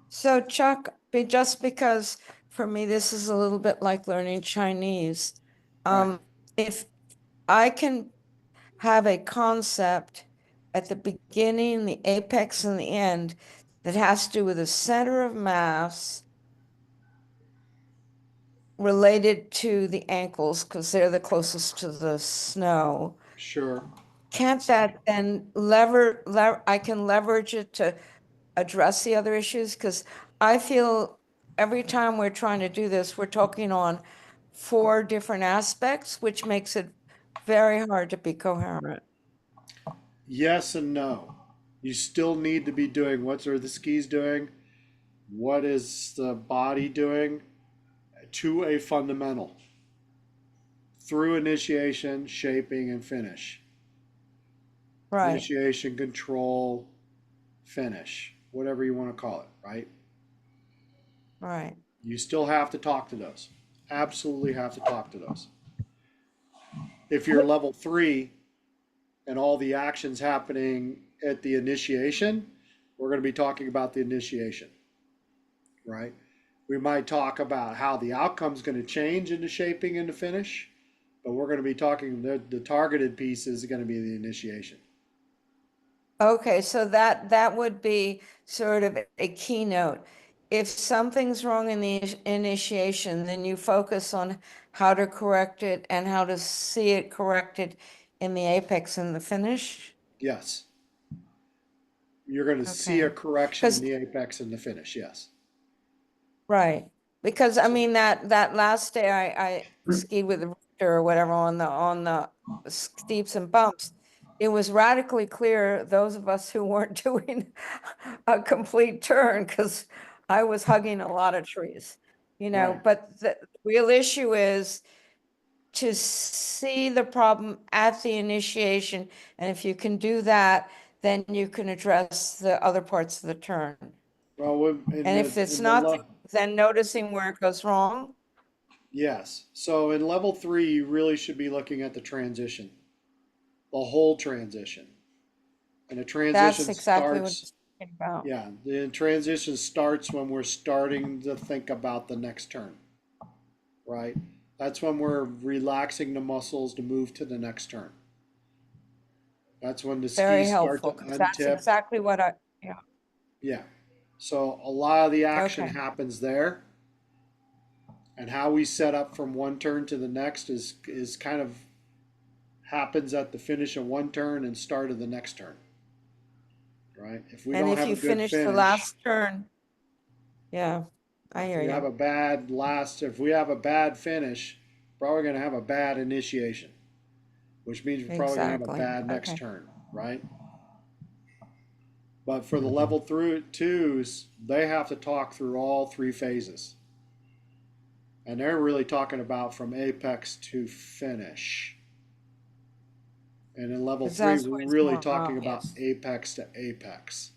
So Chuck, just because for me this is a little bit like learning Chinese, Right. if I can have a concept at the beginning, the apex, and the end that has to do with the center of mass related to the ankles because they're the closest to the snow. Sure. Can't that then I can leverage it to address the other issues? Because I feel every time we're trying to do this, we're talking on 4 different aspects, which makes it very hard to be coherent. Yes and no. You still need to be doing, what are the skis doing? What is the body doing? To a fundamental. Through initiation, shaping, and finish. Right, Initiation, control, finish. Whatever you want to call it, right? right. You still have to talk to those. Absolutely have to talk to those. If you're level 3 and all the actions happening at the initiation, we're going to be talking about the initiation, right? We might talk about how the outcome's going to change in the shaping and the finish, but we're going to be talking, the targeted piece is going to be the initiation. Okay, so that would be sort of a keynote. If something's wrong in the initiation, then you focus on how to correct it and how to see it corrected in the apex and the finish. Yes. You're going to see a Okay. correction in 'Cause- the apex and the finish, yes. Right, because I mean that last day I skied with the Richter or whatever on the steeps and bumps. It was radically clear, those of us who weren't doing a complete turn, because I was hugging a lot of trees, Right. but the real issue is to see the problem at the initiation, and if you can do that, then you can address the other parts of the turn. Well, And if it's not, then noticing where it goes wrong. yes. So in level 3, you really should be looking at the transition, the whole transition. And the transition That's exactly what starts, I'm talking about. yeah, the transition starts when we're starting to think about the next turn, right? That's when we're relaxing the muscles to move to the next turn. That's when the Very skis start to helpful, because that's untip. exactly what yeah, Yeah. So a lot of the action Okay. happens there. And how we set up from one turn to the next is kind of happens at the finish of one turn and start of the next turn. Right? If we and don't if have you a good finish the finish, last turn, yeah, I hear if we have you. a bad last, if we have a bad finish, probably going to have a bad initiation, which means we're probably going to have a Exactly. bad next Okay. turn, right? But for the level through 2s, they have to talk through all 3 phases. And they're really talking about from apex to finish. And in level 'Cause 3, that's we're where it's really more talking about obvious. apex to apex.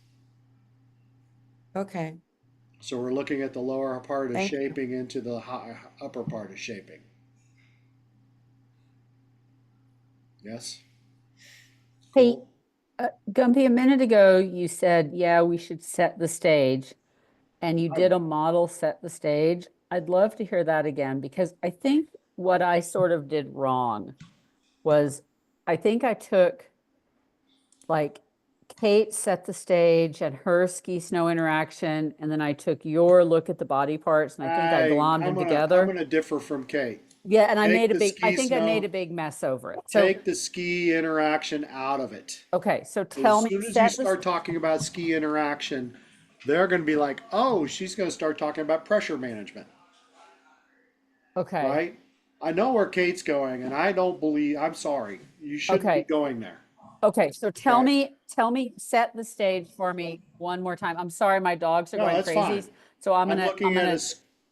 Okay, So we're looking at the lower part of Thank you. shaping into the upper part of shaping. Yes? Hey, Cool. Gumpy, a minute ago, you said, yeah, we should set the stage. And you did a model set the stage. I'd love to hear that again, because I think what I sort of did wrong was I think I took like Kate set the stage and her ski snow interaction, and then I took your look at the body parts, and I think I glommed them I'm together. gonna differ from Kate. Yeah, and I Take made a the big, I ski think I made snow, a big mess over it. So, take the ski interaction out of it. okay, so As tell me, soon as you set the, start talking about ski interaction, they're going to be like, oh, she's going to start talking about pressure management, okay, right? I know where Kate's going, and I don't believe, I'm sorry, you shouldn't be okay, going there. okay. So Okay? tell me, set the stage for me one more time. I'm sorry, my dogs are No, going that's fine. crazy. So I'm looking at gonna, a,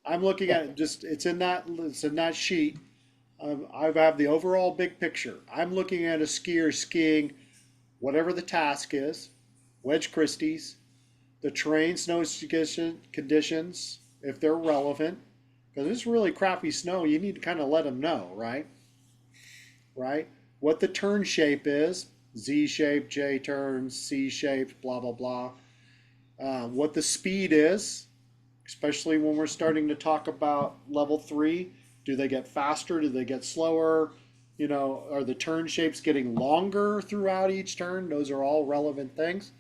I'm looking yeah, at just, it's in that sheet. I have the overall big picture. I'm looking at a skier skiing whatever the task is, Wedge Christie's, the terrain snow conditions, if they're relevant, because it's really crappy snow, you need to kind of let them know, right? Right? What the turn shape is, Z shape, J turns, C shapes, blah, blah, blah. What the speed is, especially when we're starting to talk about level 3. Do they get faster? Do they get slower? You know, are the turn shapes getting longer throughout each turn? Those are all relevant things.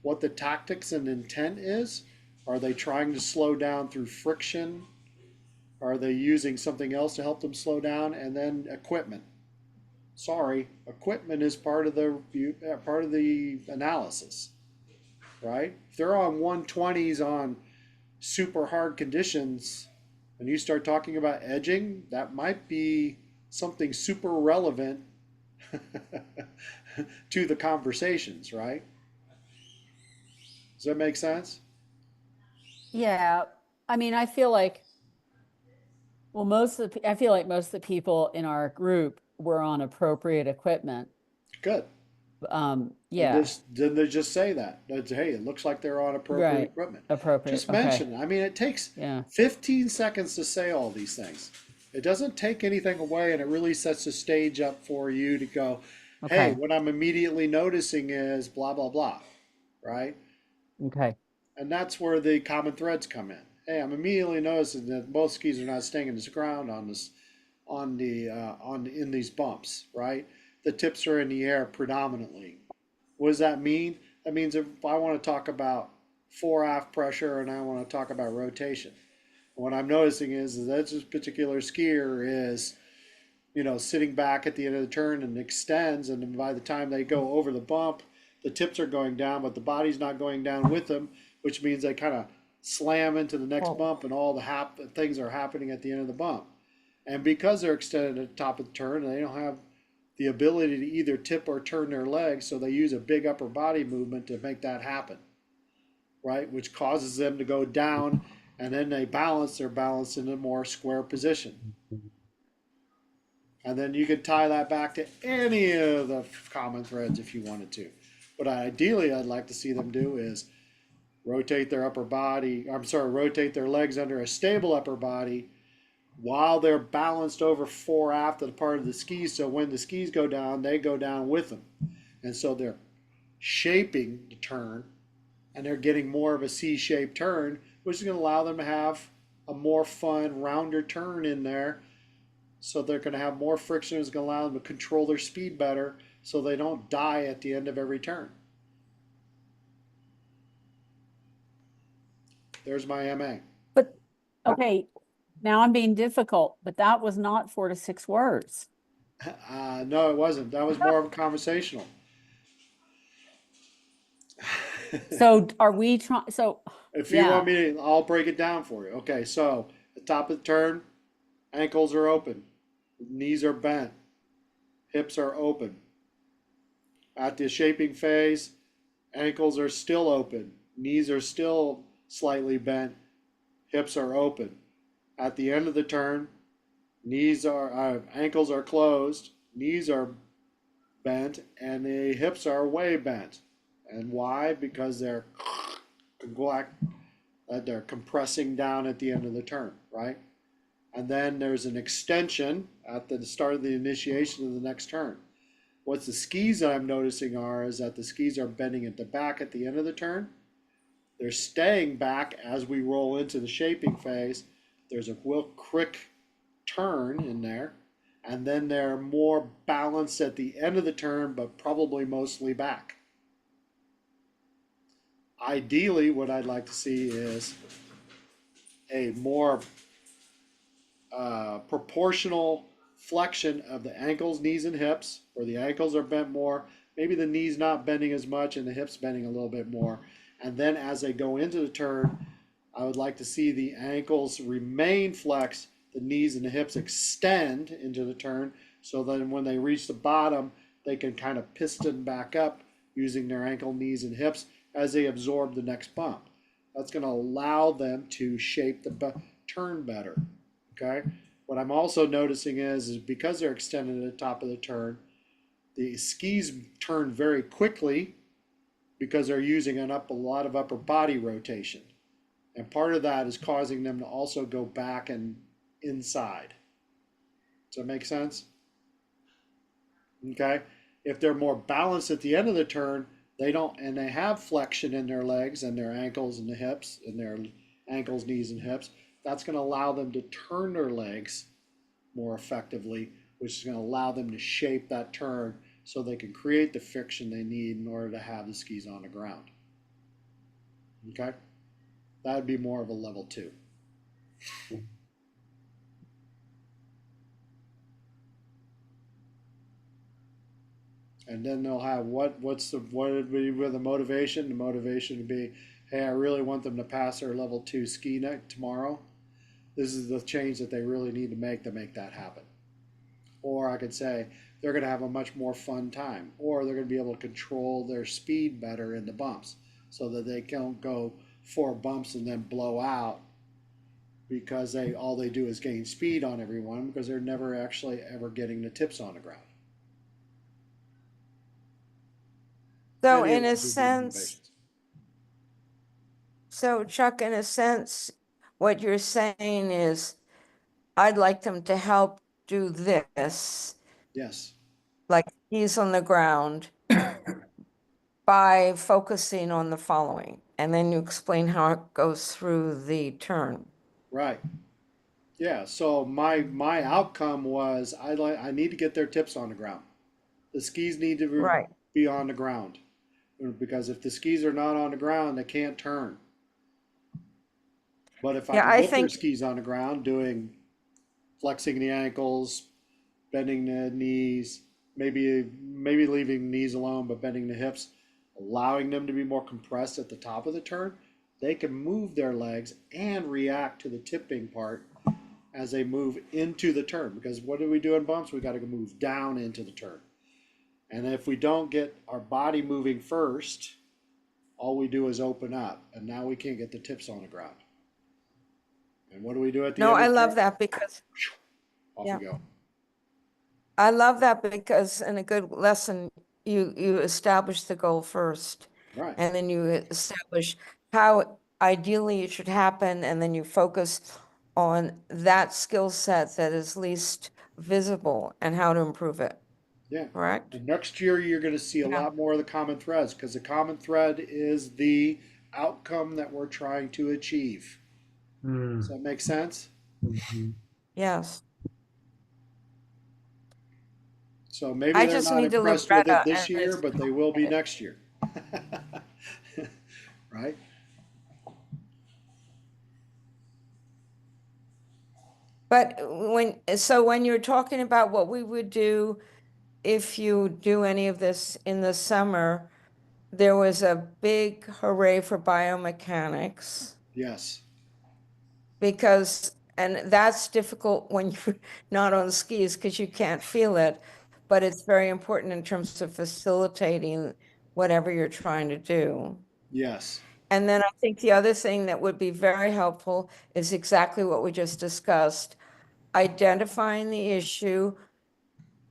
What the tactics and intent is. Are they trying to slow down through friction? Are they using something else to help them slow down? And then equipment. Sorry, equipment is part of the analysis, right? If they're on 120s on super hard conditions and you start talking about edging, that might be something super relevant to the conversations, right? Does that make sense? yeah. I mean, I feel like, well, I feel like most of the people in our group were on appropriate equipment. Good. And Yeah, then they just say that. That's, hey, it looks like they're on appropriate right. equipment. Appropriate. Just Okay. mention. I mean, it takes Yeah. 15 seconds to say all these things. It doesn't take anything away, and it really sets the stage up for you to go, hey, Okay. what I'm immediately noticing is blah, blah, blah, right? Okay. And that's where the common threads come in. Hey, I'm immediately noticing that both skis are not staying in this ground on this, in these bumps, right? The tips are in the air predominantly. What does that mean? That means if I want to talk about fore aft pressure and I want to talk about rotation, what I'm noticing is that this particular skier is, you know, sitting back at the end of the turn and extends, and by the time they go over the bump, the tips are going down, but the body's not going down with them, which means they kind of slam into the next Oh. bump, and all the things are happening at the end of the bump. And because they're extended at the top of the turn, they don't have the ability to either tip or turn their legs, so they use a big upper body movement to make that happen, right? Which causes them to go down, and then they balance their balance in a more square position. And then you could tie that back to any of the common threads if you wanted to. What ideally I'd like to see them do is rotate their rotate their legs under a stable upper body while they're balanced over fore aft of the part of the skis. So when the skis go down, they go down with them. And so they're shaping the turn and they're getting more of a C-shaped turn, which is going to allow them to have a more fun, rounder turn in there. So they're going to have more friction. It's going to allow them to control their speed better so they don't die at the end of every turn. There's my MA. But, okay, now I'm being difficult, but that was not 4 to 6 words. No, it wasn't. That was more of a conversational. So are we trying, so, If you yeah, want me to, I'll break it down for you. Okay, so the top of the turn, ankles are open, knees are bent, hips are open. At the shaping phase, ankles are still open, knees are still slightly bent, hips are open. At the end of the turn, ankles are closed, knees are bent, and the hips are way bent. And why? Because they're compressing down at the end of the turn, right? And then there's an extension at the start of the initiation of the next turn. What the skis that I'm noticing is that the skis are bending at the back at the end of the turn. They're staying back as we roll into the shaping phase. There's a real quick turn in there. and then they're more balanced at the end of the turn, but probably mostly back. Ideally, what I'd like to see is a more proportional flexion of the ankles, knees, and hips, where the ankles are bent more, maybe the knees not bending as much and the hips bending a little bit more. And then as they go into the turn, I would like to see the ankles remain flexed, the knees and the hips extend into the turn, so that when they reach the bottom, they can kind of piston back up using their ankle, knees, and hips as they absorb the next bump. That's going to allow them to shape the turn better. Okay. What I'm also noticing is because they're extended at the top of the turn, the skis turn very quickly because they're using a lot of upper body rotation. And part of that is causing them to also go back and inside. Does that make sense? Okay. If they're more balanced at the end of the turn, they don't, and they have flexion in their legs and their ankles and the hips and their ankles, knees, and hips. That's going to allow them to turn their legs more effectively, which is going to allow them to shape that turn so they can create the friction they need in order to have the skis on the ground. Okay? That would be more of a level 2. And then they'll have what would be with the motivation? The motivation would be, hey, I really want them to pass their level 2 ski neck tomorrow. This is the change that they really need to make that happen. Or I could say they're going to have a much more fun time, or they're going to be able to control their speed better in the bumps so that they don't go 4 bumps and then blow out because all they do is gain speed on everyone because they're never actually ever getting the tips on the ground. So Any of in a those would be sense, motivations. so Chuck, in a sense, what you're saying is, I'd like them to help do this, Yes, like he's on the ground, by focusing on the following. And then you explain how it goes through the turn. right. Yeah, so my outcome was I need to get their tips on the ground. The skis need to Right. be on the ground because if the skis are not on the ground, they can't turn. But if I Yeah, can I get their think, skis on the ground, doing flexing the ankles, bending the knees, maybe leaving knees alone, but bending the hips, allowing them to be more compressed at the top of the turn, they can move their legs and react to the tipping part as they move into the turn. Because what do we do in bumps? We got to move down into the turn. And if we don't get our body moving first, all we do is open up, and now we can't get the tips on the ground. And what do we do at the no, end I of the love turn? that because, Off yeah, we go. I love that because in a good lesson, you establish the goal first, Right. and then you establish how ideally it should happen, and then you focus on that skill set that is least visible and how to improve it. Yeah. Correct? And next year, you're going to see a Yeah. lot more of the common threads because the common thread is the outcome that we're trying to achieve. Does that make sense? Yes. So maybe I they're just not need to live impressed with it better, this and year, it's but they will be complicated. next year. Right? But when you're talking about what we would do if you do any of this in the summer, there was a big hooray for biomechanics Yes. and that's difficult when you're not on skis because you can't feel it, but it's very important in terms of facilitating whatever you're trying to do. Yes. And then I think the other thing that would be very helpful is exactly what we just discussed, identifying the issue,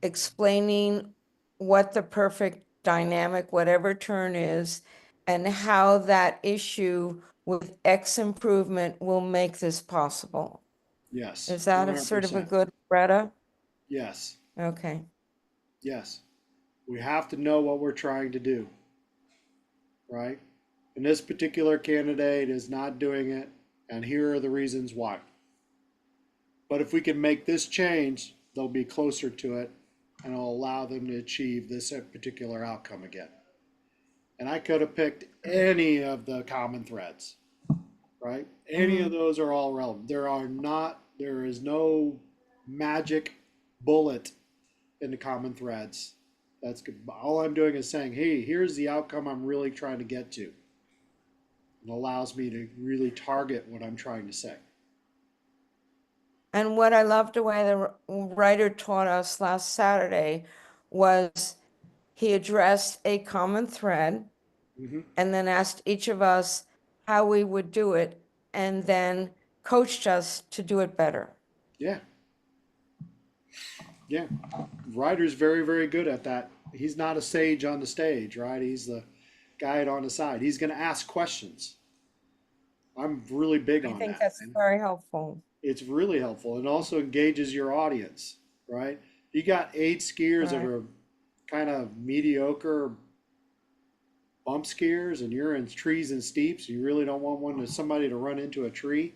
explaining what the perfect dynamic, whatever turn is, and how that issue with X improvement will make this possible. Yes. Is that a sort of a 100%. good, Greta? Yes. Okay. Yes. We have to know what we're trying to do. Right? And this particular candidate is not doing it, and here are the reasons why. But if we can make this change, they'll be closer to it and it'll allow them to achieve this particular outcome again. And I could have picked any of the common threads, right? Any of those are all relevant. There is no magic bullet in the common threads. That's good. All I'm doing is saying, hey, here's the outcome I'm really trying to get to. It allows me to really target what I'm trying to say. And what I loved the way the writer taught us last Saturday was he addressed a common thread and then asked each of us how we would do it and then coached us to do it better. Yeah. Yeah. Ryder's very, very good at that. He's not a sage on the stage, right? He's the guide on the side. He's going to ask questions. I'm really big I on think that. that's very helpful. It's really helpful and also engages your audience, right? You got 8 skiers that Right. are kind of mediocre bump skiers and you're in trees and steeps. You really don't want somebody to run into a tree.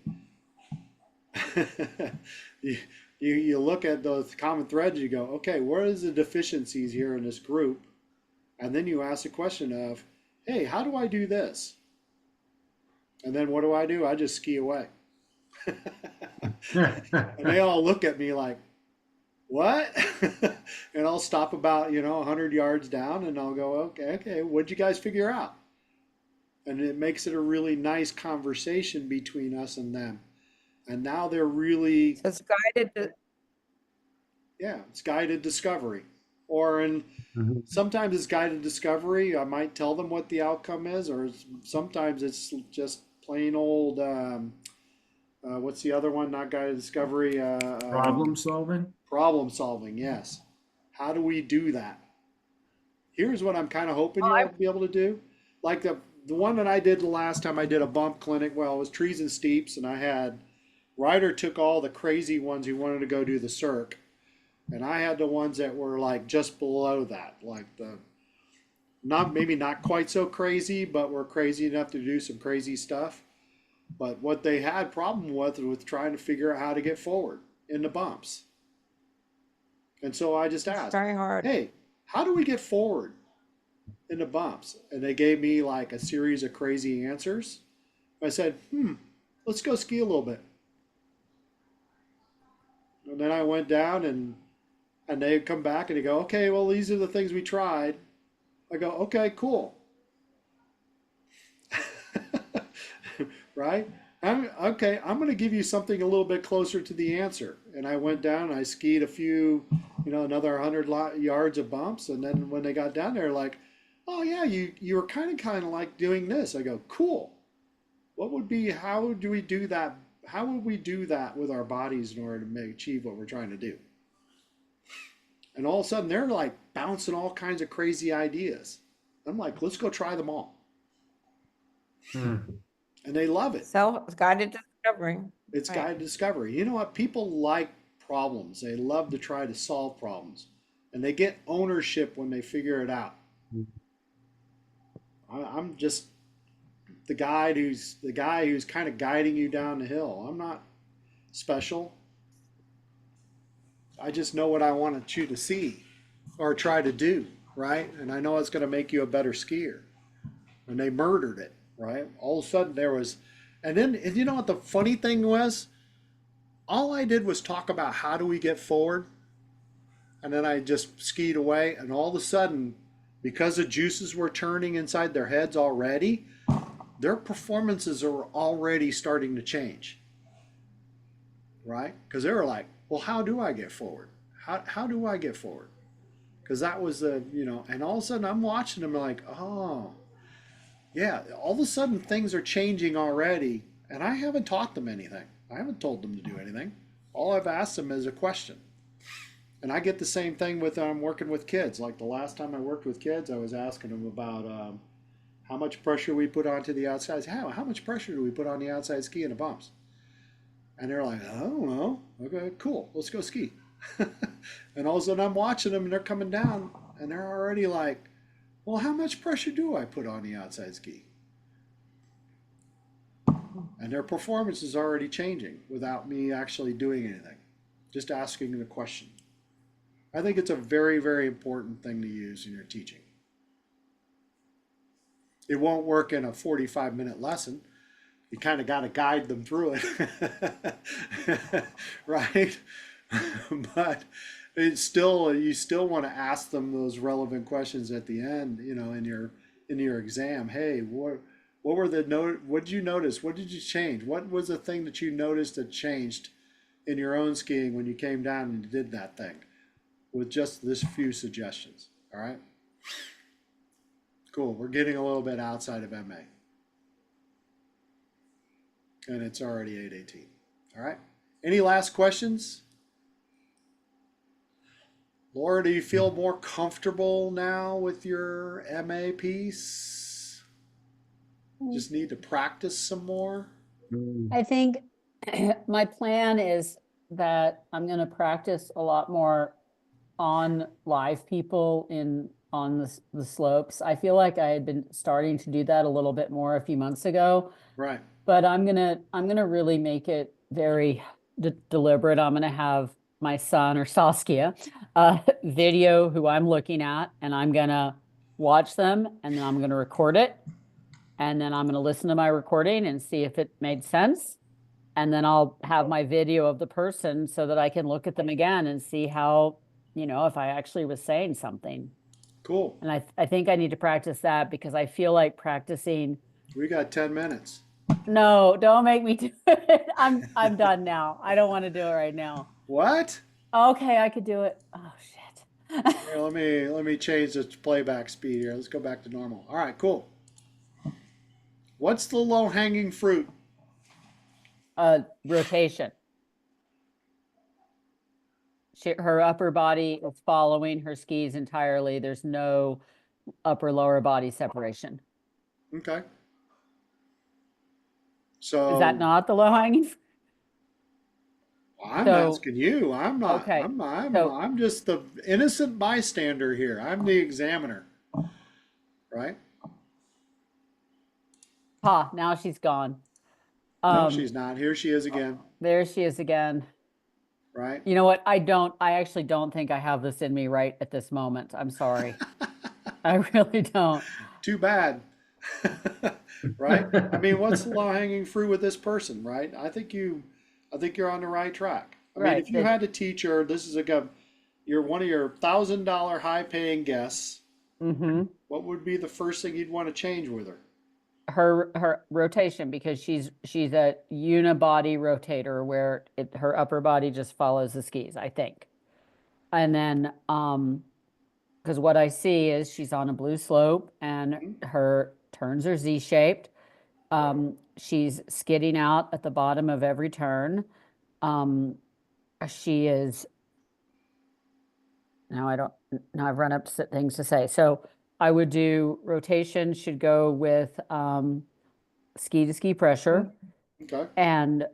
you look at those common threads, you go, okay, what is the deficiencies here in this group? And then you ask the question of, hey, how do I do this? And then what do? I just ski away. And they all look at me like, what? And I'll stop about, 100 yards down and I'll go, okay, what'd you guys figure out? And it makes it a really nice conversation between us and them. And now they're really, So it's guided. it's guided discovery. Or sometimes it's guided discovery. I might tell them what the outcome is, or sometimes it's just plain old, what's the other one? Not guided discovery. Problem solving. Problem solving, yes. How do we do that? Here's what I'm kind of hoping you'll be able to do. Like the one that I did the last time I did a bump clinic, well, it was trees and steeps, and I had Ryder took all the crazy ones who wanted to go do the circ, and I had the ones that were like just below that, like maybe not quite so crazy, but were crazy enough to do some crazy stuff. But what they had problem with trying to figure out how to get forward in the bumps. And so I just asked, Very hard. hey, how do we get forward in the bumps? And they gave me like a series of crazy answers. I said, let's go ski a little bit. And then I went down and they'd come back and they go, okay, well, these are the things we tried. I go, okay, cool. Right? I'm going to give you something a little bit closer to the answer. And I went down, I skied a few, another 100 yards of bumps. And then when they got down there, like, oh yeah, you were kind of like doing this. I go, cool. How do we do that? How would we do that with our bodies in order to achieve what we're trying to do? And all of a sudden they're like bouncing all kinds of crazy ideas. I'm like, let's go try them all. And they love it. Guided discovery. It's Right. guided discovery. You know what? People like problems. They love to try to solve problems. And they get ownership when they figure it out. I'm just the guy who's kind of guiding you down the hill. I'm not special. I just know what I want you to see or try to do, right? And I know it's going to make you a better skier. And they murdered it, right? All of a sudden there was, and you know what the funny thing was? All I did was talk about how do we get forward, and then I just skied away, and all of a sudden, because the juices were turning inside their heads already, their performances are already starting to change, right? Because they were like, well, how do I get forward? How do I get forward? Because that was and all of a sudden I'm watching them like, oh, yeah, all of a sudden things are changing already, and I haven't taught them anything. I haven't told them to do anything. All I've asked them is a question. And I get the same thing with I'm working with kids. Like the last time I worked with kids, I was asking them about how much pressure we put onto the outside. How much pressure do we put on the outside ski in the bumps? And they're like, I don't know. Okay, cool. Let's go ski. And all of a sudden I'm watching them and they're coming down and they're already like, well, how much pressure do I put on the outside ski? And their performance is already changing without me actually doing anything. Just asking the question. I think it's a very, very important thing to use in your teaching. It won't work in a 45-minute lesson. You kind of got to guide them through it, right? But it's still, you still want to ask them those relevant questions at the end, in your exam. Hey, what were the note? What did you notice? What did you change? What was the thing that you noticed that changed in your own skiing when you came down and did that thing? With just this few suggestions. All right. Cool. We're getting a little bit outside of MA. And it's already 8:18. All right. Any last questions? Laura, do you feel more comfortable now with your MA piece? Just need to practice some more? I think my plan is that I'm going to practice a lot more on live people on the slopes. I feel like I had been starting to do that a little bit more a few months ago, Right. but I'm gonna really make it very deliberate. I'm gonna have my son or Saskia video who I'm looking at, and I'm gonna watch them, and then I'm gonna record it, and then I'm gonna listen to my recording and see if it made sense. And then I'll have my video of the person so that I can look at them again and see how, if I actually was saying something. Cool. And I think I need to practice that because I feel like practicing. We got 10 minutes. No, don't make me do it. I'm done now. I don't want to do it right now. What? Okay, I could do it. Oh shit. Here, let me change the playback speed here. Let's go back to normal. All right, cool. What's the low-hanging fruit? Rotation. Her upper body is following her skis entirely. There's no upper lower body separation. Okay. So Is that not the low hanging fruit? I'm So- asking you. I'm not. Okay, so- I'm just the innocent bystander here. I'm the examiner. Right? Ha, now she's gone. No, she's not. Here she is again. There she is again. Right? You know what? I actually don't think I have this in me right at this moment. I'm sorry. I really don't. Too bad. Right? I mean, what's the low-hanging fruit with this person, right? I think you're on the right track. I mean, Right, if you had to teach her, you're one of your $1,000 high-paying guests. Mm-hmm. What would be the first thing you'd want to change with her? Her rotation, because she's a unibody rotator where her upper body just follows the skis, I think. And then because what I see is she's on a blue slope and her turns are Z-shaped. She's skidding out at the bottom of every turn. She is now I've run up things to say. So I would do rotation should go with ski to ski pressure. Okay. And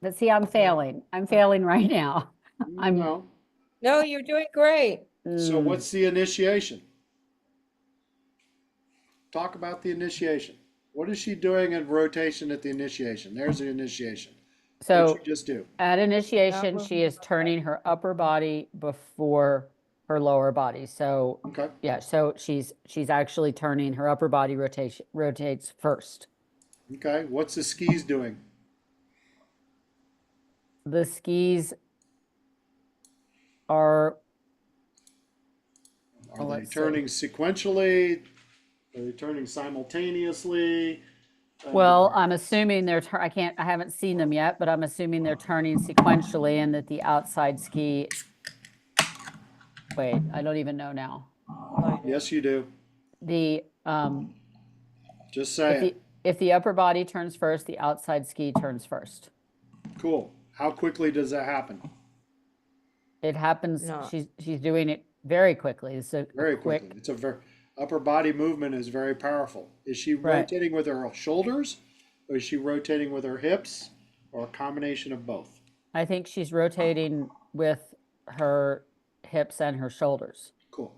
but see, I'm failing. I'm failing right now. No. No, you're doing great. So what's the initiation? Talk about the initiation. What is she doing in rotation at the initiation? There's the initiation. So What'd you just do? at initiation, she is turning her upper body before her lower body. So Okay. yeah, so she's actually turning her upper body rotates first. Okay. What's the skis doing? The skis are Are they let's see. turning sequentially? Are they turning simultaneously? Well, I'm assuming I haven't seen them yet, but I'm assuming they're turning sequentially and that the outside ski, wait, I don't even know now. Yes, you do. The, Just say it. if the upper body turns first, the outside ski turns first. Cool. How quickly does that happen? It happens, No. she's doing it very quickly. It's a Very quick, quickly. It's a very upper body movement is very powerful. Is she Right. rotating with her shoulders, or is she rotating with her hips, or a combination of both? I think she's rotating with her hips and her shoulders, Cool.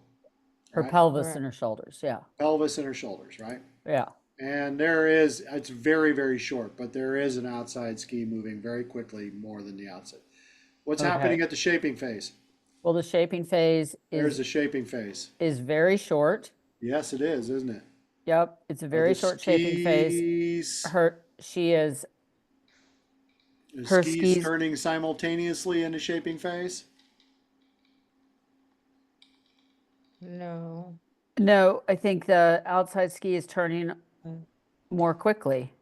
her Right. pelvis Right. and her shoulders. Yeah. Pelvis and her shoulders, right? Yeah. And it's very, very short, but there is an outside ski moving very quickly more than the outside. What's Okay. happening at the shaping phase? Well, the shaping phase There's the is shaping phase. very short. Yes, it is, isn't it? Yep, it's a Are very the short shaping phase. skis, She is the her skis skis. turning simultaneously in the shaping phase? No. No, I think the outside ski is turning more quickly.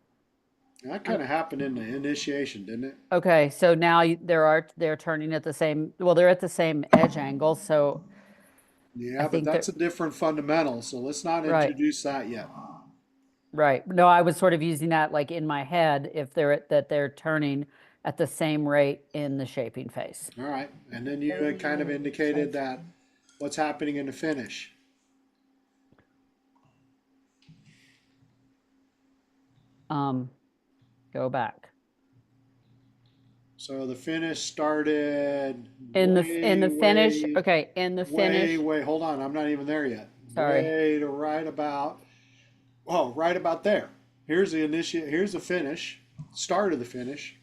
That kind of happened in the initiation, didn't it? Okay, so now they're turning at the same, well, they're at the same edge angle, so Yeah, I but think that's that, a different fundamental, so let's not right, introduce that yet. right. No, I was sort of using that like in my head, if they're turning at the same rate in the shaping phase. All right, and then you had kind of indicated that what's happening in the finish. Go back. So the finish started In the finish, way, okay, in the finish, way. Hold on, I'm not even there yet. sorry. Way to right about. Oh, right about there. Here's the Here's the finish. Start of the finish.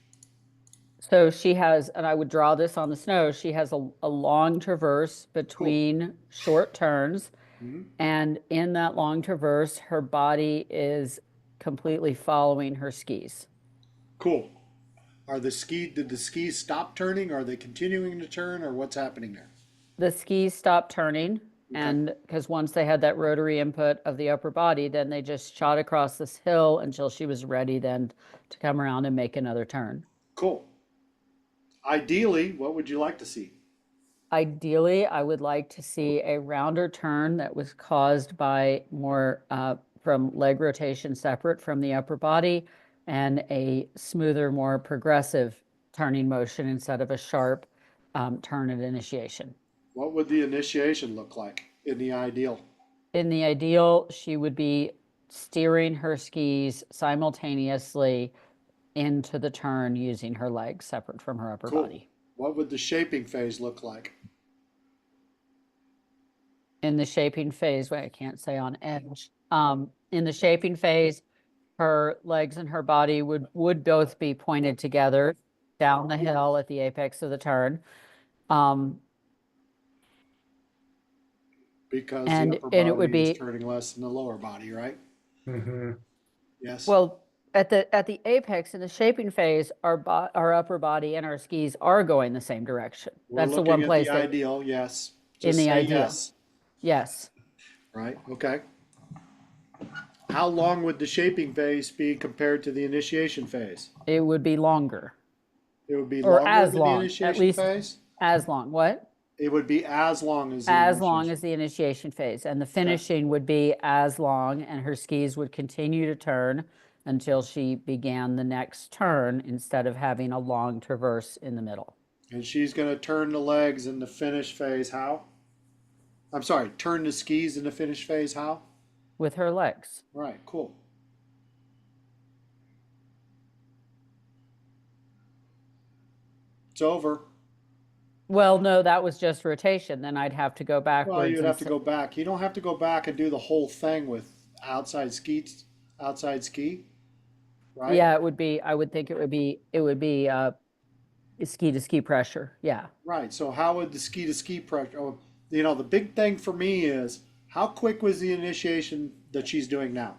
So she has, and I would draw this on the snow, she has a long traverse between short turns. Mhm. And in that long traverse, her body is completely following her skis. Cool. Did the skis stop turning? Are they continuing to turn, or what's happening there? The skis stopped turning, Okay. and because once they had that rotary input of the upper body, then they just shot across this hill until she was ready then to come around and make another turn. Cool. Ideally, what would you like to see? Ideally, I would like to see a rounder turn that was caused by more from leg rotation separate from the upper body, and a smoother, more progressive turning motion instead of a sharp turn at initiation. What would the initiation look like in the ideal? In the ideal, she would be steering her skis simultaneously into the turn using her legs separate from her upper Cool. body. What would the shaping phase look like? In the shaping phase, wait, I can't say on edge. In the shaping phase, her legs and her body would both be pointed together down the hill at the apex of the turn. Because the And upper it would body is be, turning less than the lower body, right? Mm-hmm. Yes. well, at the apex in the shaping phase, our upper body and our skis are going the same direction. We're That's the looking one at place the that ideal, yes. in Just the say ideal. yes, Yes. right? Okay. How long would the shaping phase be compared to the initiation phase? It would be longer, It would be or longer as than the long, at initiation least phase? as long. What? It would be as long as the As long initiation. as the initiation phase, and the finishing would be as long, and her skis would continue to turn until she began the next turn instead of having a long traverse in the middle. And she's going to turn the legs in the finish phase how? I'm sorry, turn the skis in the finish phase how? With her legs. Right, cool. It's over. Well, no, that was just rotation. Then I'd have to go Well, backwards you'd and have to go back. You don't have to go back and do the whole thing with outside ski, right? yeah, it would be, I would think it would be ski to ski pressure. Yeah. Right. So how would the ski to ski pressure? Oh, you know, the big thing for me is how quick was the initiation that she's doing now?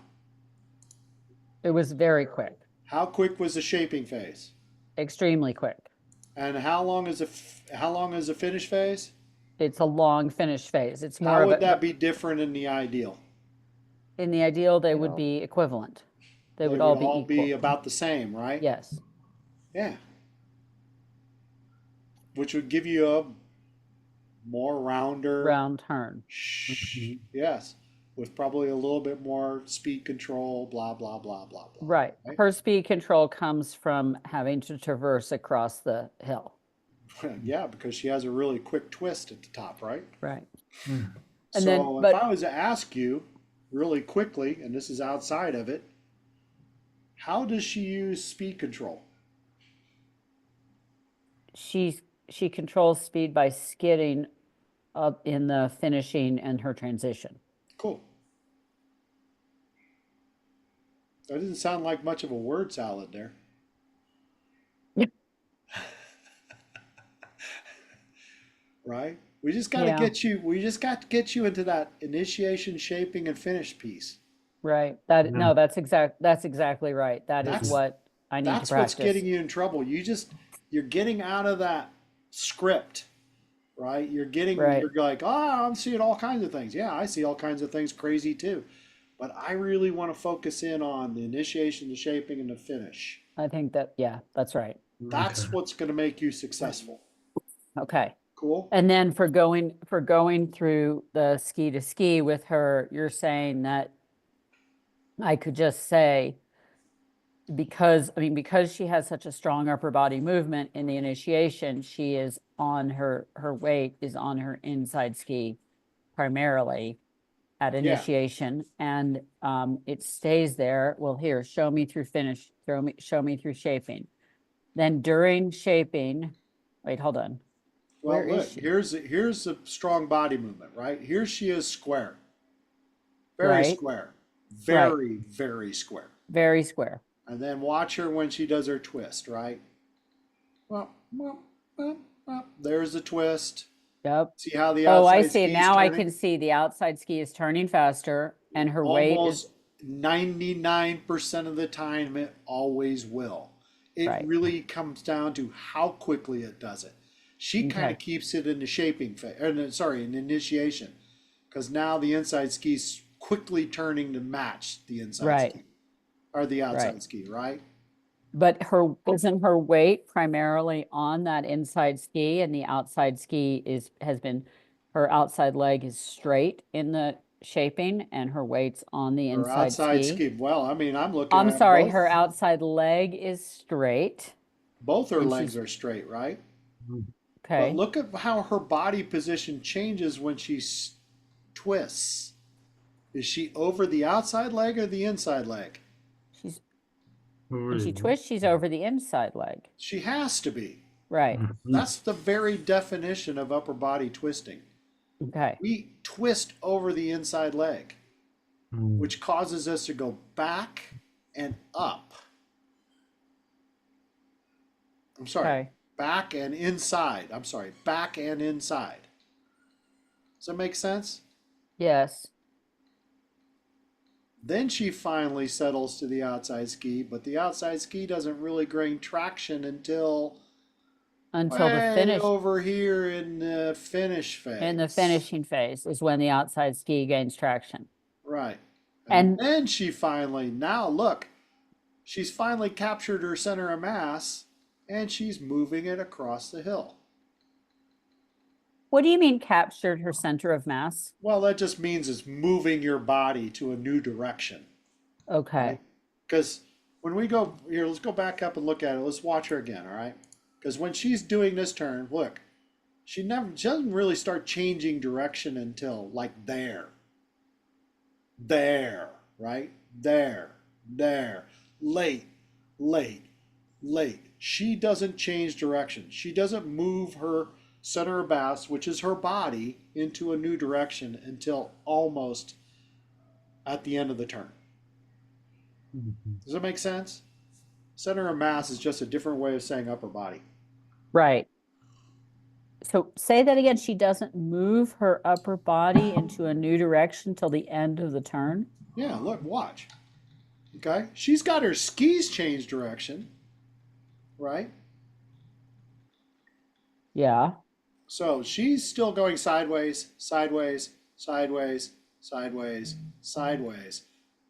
It was very quick, How quick was the shaping phase? extremely quick. And how long is the finish phase? It's a long finish phase. It's more How of would a, that be different in the ideal? in the ideal, they would No. be equivalent. They They would would all be all be equal. about the same, right? Yes. Yeah. Which would give you a more rounder, Round turn. yes, with probably a little bit more speed control, blah, blah, blah, blah, blah. Right. Her speed control comes from having to traverse across the hill. Yeah, because she has a really quick twist at the top, right? Right. Mm. And So then, if but I was to ask you really quickly, and this is outside of it, how does she use speed control? she controls speed by skidding up in the finishing and her transition. Cool. That doesn't sound like much of a word salad there. Right? We just got to Yeah. get you. We just got to get you into that initiation, shaping, and finish piece. Right. Yeah. No, that's exactly right. That is That's what I need to that's what's practice. getting you in trouble. You're getting out of that script, right? Right. You're like, oh, I'm seeing all kinds of things. Yeah, I see all kinds of things crazy too. But I really want to focus in on the initiation, the shaping, and the finish. I think that, yeah, that's right. That's Okay. what's going to make you successful. Okay. Cool. And then for going through the ski to ski with her, you're saying that I could just say, because she has such a strong upper body movement in the initiation, she is on her weight is on her inside ski primarily at Yeah. initiation, and it stays there. Well, here, show me through finish, show me through shaping. Then during shaping, wait, hold on. Well, Where is look, she? here's a strong body movement, right? Here she is square. Very Right. square. Very, very square. Very square. And then watch her when she does her twist, right? Well, there's the twist. Yep. See how the Oh, I outside see. ski's Now I turning? can see the outside ski is turning faster and her weight is Almost 99% of the time, it always will. It Right. really comes down to how quickly it does it. She kind Okay. of keeps it in the shaping phase, in initiation, because now the inside ski's quickly turning to match the inside Right. ski or the outside Right. ski, right? But isn't her weight primarily on that inside ski, and the outside ski her outside leg is straight in the shaping and her weight's on the Her inside outside ski. ski. Well, I mean, I'm looking I'm at sorry, both. her outside leg is straight Both her and legs she's are straight, right? But okay. look at how her body position changes when she twists. Is she over the outside leg or the inside leg? She's Over when she the- twists, she's over the inside leg. She has to be. Right. Mhm. That's the very definition of upper body twisting. Okay. We twist over the inside leg, Mm. which causes us to go back and up. I'm sorry, Okay. back and inside. I'm sorry, back and inside. Does that make sense? Yes. Then she finally settles to the outside ski, but the outside ski doesn't really gain traction until Until the way finish over here in the finish phase. in the finishing phase is when the outside ski gains traction. Right. And Then she finally, now look, she's finally captured her center of mass and she's moving it across the hill. what do you mean captured her center of mass? Well, that just means it's moving your body to a new direction. Okay. Because when we go here, let's go back up and look at it. Let's watch her again, all right? Because when she's doing this turn, look, she doesn't really start changing direction until like there, right? There, late, late. She doesn't change direction. She doesn't move her center of mass, which is her body, into a new direction until almost at the end of the turn. Mhm. Does that make sense? Center of mass is just a different way of saying upper body. Right. So say that again. She doesn't move her upper body into a new direction till the end of the turn. Yeah, look, watch. Okay, she's got her skis change direction, right? Yeah. So she's still going sideways, sideways, sideways, sideways, sideways.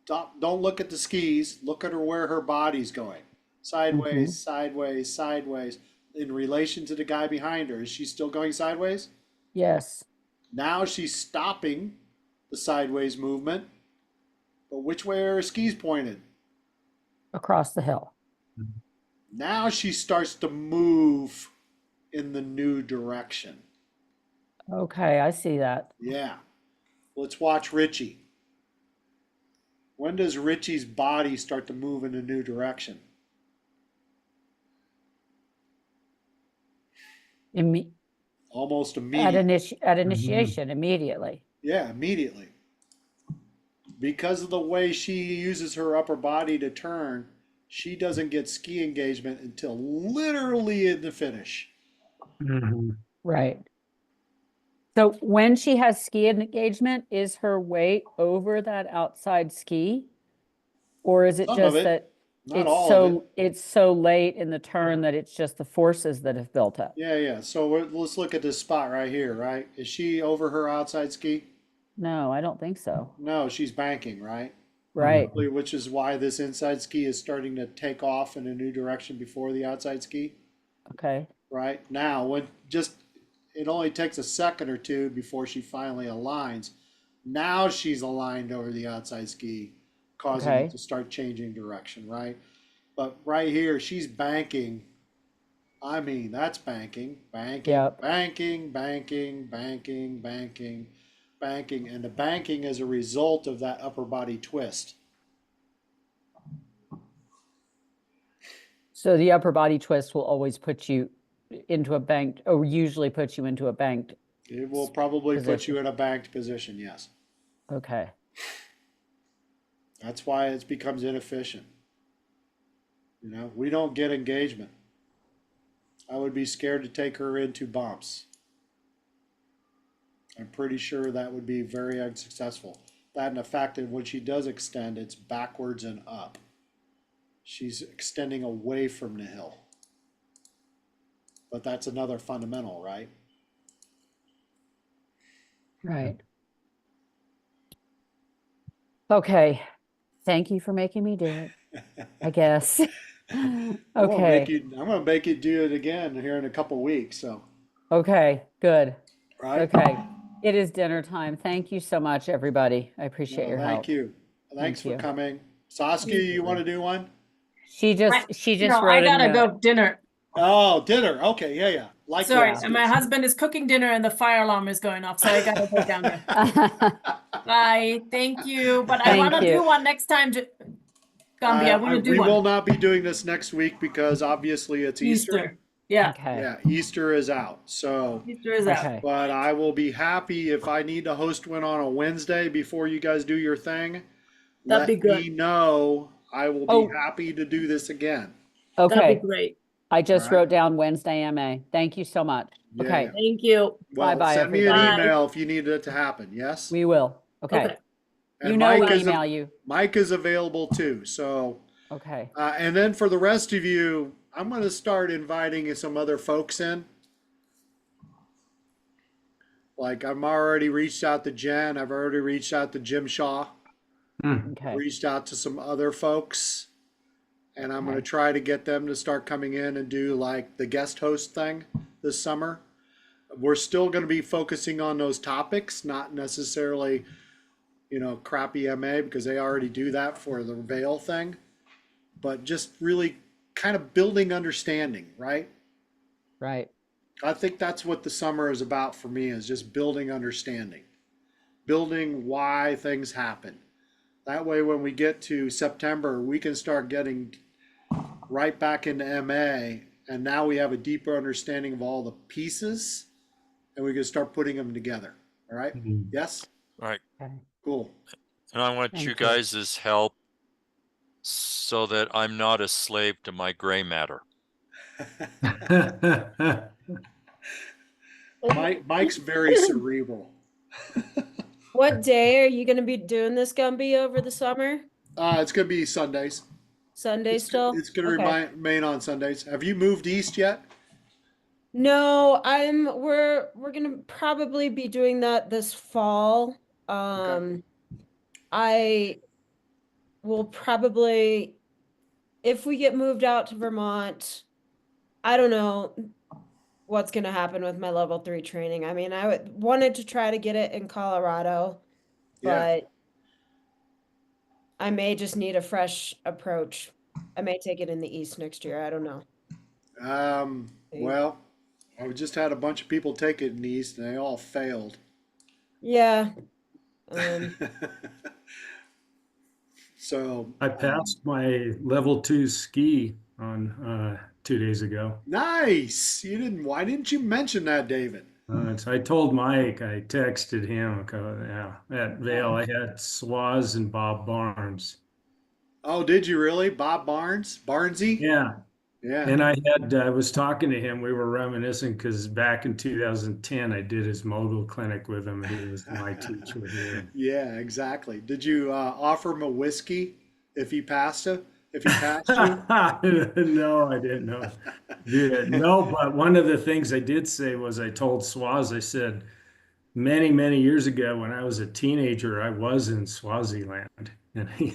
Don't look at the skis. Look at her where her body's going. Sideways, sideways, sideways. In relation to the guy behind her, is she still going sideways? Yes. Now she's stopping the sideways movement. But which way are her skis pointed? Across the hill. Now she starts to move in the new direction. Okay, I see that. Yeah. Let's watch Richie. When does Richie's body start to move in a new direction? Almost immediately. At initiation, immediately. Yeah, immediately. Because of the way she uses her upper body to turn, she doesn't get ski engagement until literally in the finish. Mhm. Right. So when she has ski engagement, is her weight over that outside ski? Or is it Some of just it, that not it's all of it. it's so late in the turn that it's just the forces that have built up? Yeah. So let's look at this spot right here, right? Is she over her outside ski? No, I don't think so. No, she's banking, right? Right. Which is why this inside ski is starting to take off in a new direction before the outside ski, Okay. right? Now, when just it only takes a second or two before she finally aligns. Now she's aligned over the outside ski, causing it Okay. to start changing direction, right? But right here, she's banking. I mean, that's banking, banking, Yep. banking, banking, banking, banking, banking. And the banking is a result of that upper body twist. So the upper body twist will always put you into a banked, or usually put you into a banked. It will probably put Position. you in a banked position, yes. Okay. That's why it becomes inefficient. You know, we don't get engagement. I would be scared to take her into bumps. I'm pretty sure that would be very unsuccessful. That and the fact that when she does extend, it's backwards and up. She's extending away from the hill. But that's another fundamental, right? Right. Okay. Thank you for making me do it, I guess. Okay. I'm gonna make you do it again here in a couple weeks. So, Okay. Good. right? Okay. It is dinner time. Thank you so much, everybody. I appreciate No, your help. thank you. Thanks for you. coming. Saskia, you want to do one? She just No, I wrote a gotta note. go dinner. Oh, dinner. Okay, yeah. Like Sorry, Wednesdays. and my husband is cooking dinner and the fire alarm is going off, so I gotta go down there. Bye. Thank you. But I Thank want to you. do one next time. Gumby, I want to do we one. will not be doing this next week because obviously it's Easter. Yeah. Okay. Yeah, Easter is out. So, Easter is out. Okay. but I will be happy if I need to host one on a Wednesday before you guys do your thing. That'd be Let good. me know. I will Oh. be happy to do this again. That'd Okay. be great. I just All right. wrote down Wednesday MA. Thank you so much. Yeah, Okay. yeah. Thank you. Well, Bye-bye, send me an everybody. email if you need it to happen. Yes. We will. Okay. Okay. And You know Mike we is email you. Mike is available too. So, Okay. and then for the rest of you, I'm going to start inviting some other folks in. Like I've already reached out to Jen. I've already reached out to Jim Shaw. Okay. Reached out to some other folks. And I'm going to Okay. try to get them to start coming in and do like the guest host thing this summer. We're still going to be focusing on those topics, not necessarily, crappy MA because they already do that for the Veil thing, but just really kind of building understanding, right? Right. I think that's what the summer is about for me is just building understanding, building why things happen. That way, when we get to September, we can start getting right back into MA, and now we have a deeper understanding of all the pieces, and we can start putting them together. All right? Yes? All right. Okay. Cool. And I want Thank you you. guys' help so that I'm not a slave to my gray matter. Mike's very cerebral. What day are you going to be doing this, Gumby, over the summer? It's going to be Sundays. Sunday still? It's going to Okay. remain on Sundays. Have you moved east yet? No, we're gonna probably be doing that this fall. I will probably, if we get moved out to Vermont, I don't know what's gonna happen with my level 3 training. I mean, wanted to try to get it in Colorado, Yeah. but I may just need a fresh approach. I may take it in the East next year. I don't know. Well, I just had a bunch of people take it in the east, and they all failed. Yeah. So I passed my level 2 ski on 2 days ago. nice. Why didn't you mention that, David? So I told Mike, I texted him, at Vail, I had Swaz and Bob Barnes. Oh, did you really? Bob Barnes? Barnesy? Yeah, Yeah. And I was talking to him, we were reminiscing because back in 2010, I did his modal clinic with him and he was my teacher here. Yeah, exactly. Did you offer him a whiskey if he passed you? If he passed you? No, I didn't know. No, but one of the things I did say was I told Swaz, I said, many, many years ago when I was a teenager, I was in Swaziland and he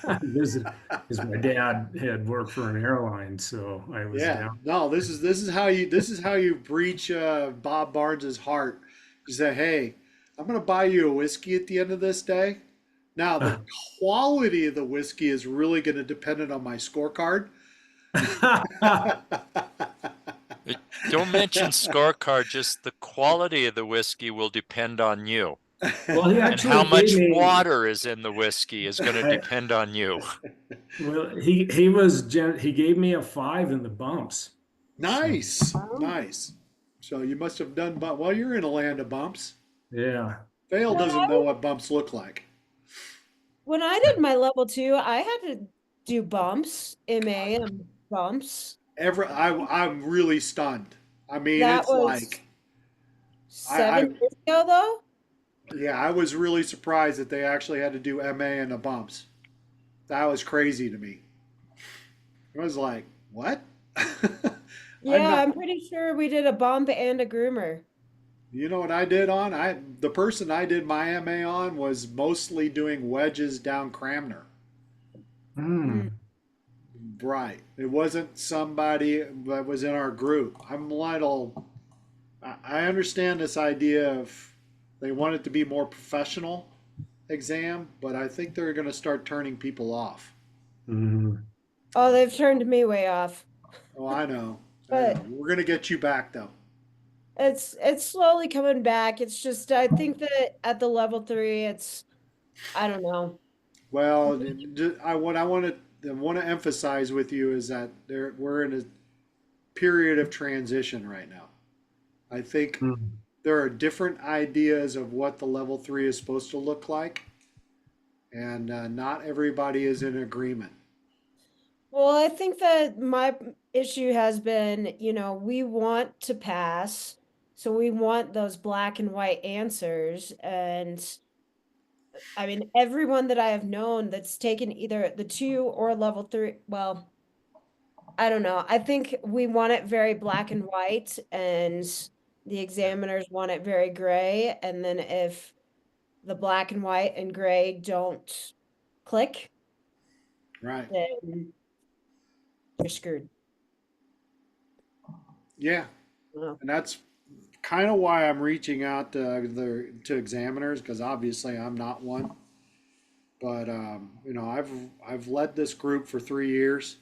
I visited because my dad had worked for an airline, so I was Yeah. down. No, this is how you breach Bob Barnes's heart. You say, "Hey, I'm going to buy you a whiskey at the end of this day." Now, the quality of the whiskey is really going to depend on my scorecard. Don't mention scorecard, just the quality of the whiskey will depend on you. Well, he And how actually gave much me. water is in the whiskey is going to I, depend on you. well, he gave me a 5 in the bumps. So, Nice, Oh. nice. So you must have done well. You're in a land of bumps. yeah. Vale When doesn't I, know what bumps look like. when I did my level 2, I had to do bumps, MA and bumps. I'm really stunned. I mean, That it's was like I 7 years ago, though. yeah, I was really surprised that they actually had to do MA and the bumps. That was crazy to me. I was like, what? I'm Yeah, not. I'm pretty sure we did a bump and a groomer. You know what I did on? The person I did my MA on was mostly doing wedges down Cramner. Mm. Hmm. Right. It wasn't somebody that was in our group. I'm a little. I understand this idea of they want it to be more professional exam, but I think they're going to start turning people off. Hmm. Oh, they've turned me way off. Oh, I know. I know. But We're going to get you back though. it's slowly coming back. It's just I think that at the level 3, it's I don't know. Well, what I want to emphasize with you is that we're in a period of transition right now. I think there are different ideas of what the level 3 is supposed to look like, and not everybody is in agreement. Well, I think that my issue has been, we want to pass, so we want those black and white answers. And I mean, everyone that I have known that's taken either the 2 or level 3, well, I don't know. I think we want it very black and white, and the examiners want it very gray. And then if the black and white and gray don't click, Right. then you're screwed. Yeah. Oh. And that's kind of why I'm reaching out to examiners, because obviously I'm not one. But I've led this group for 3 years,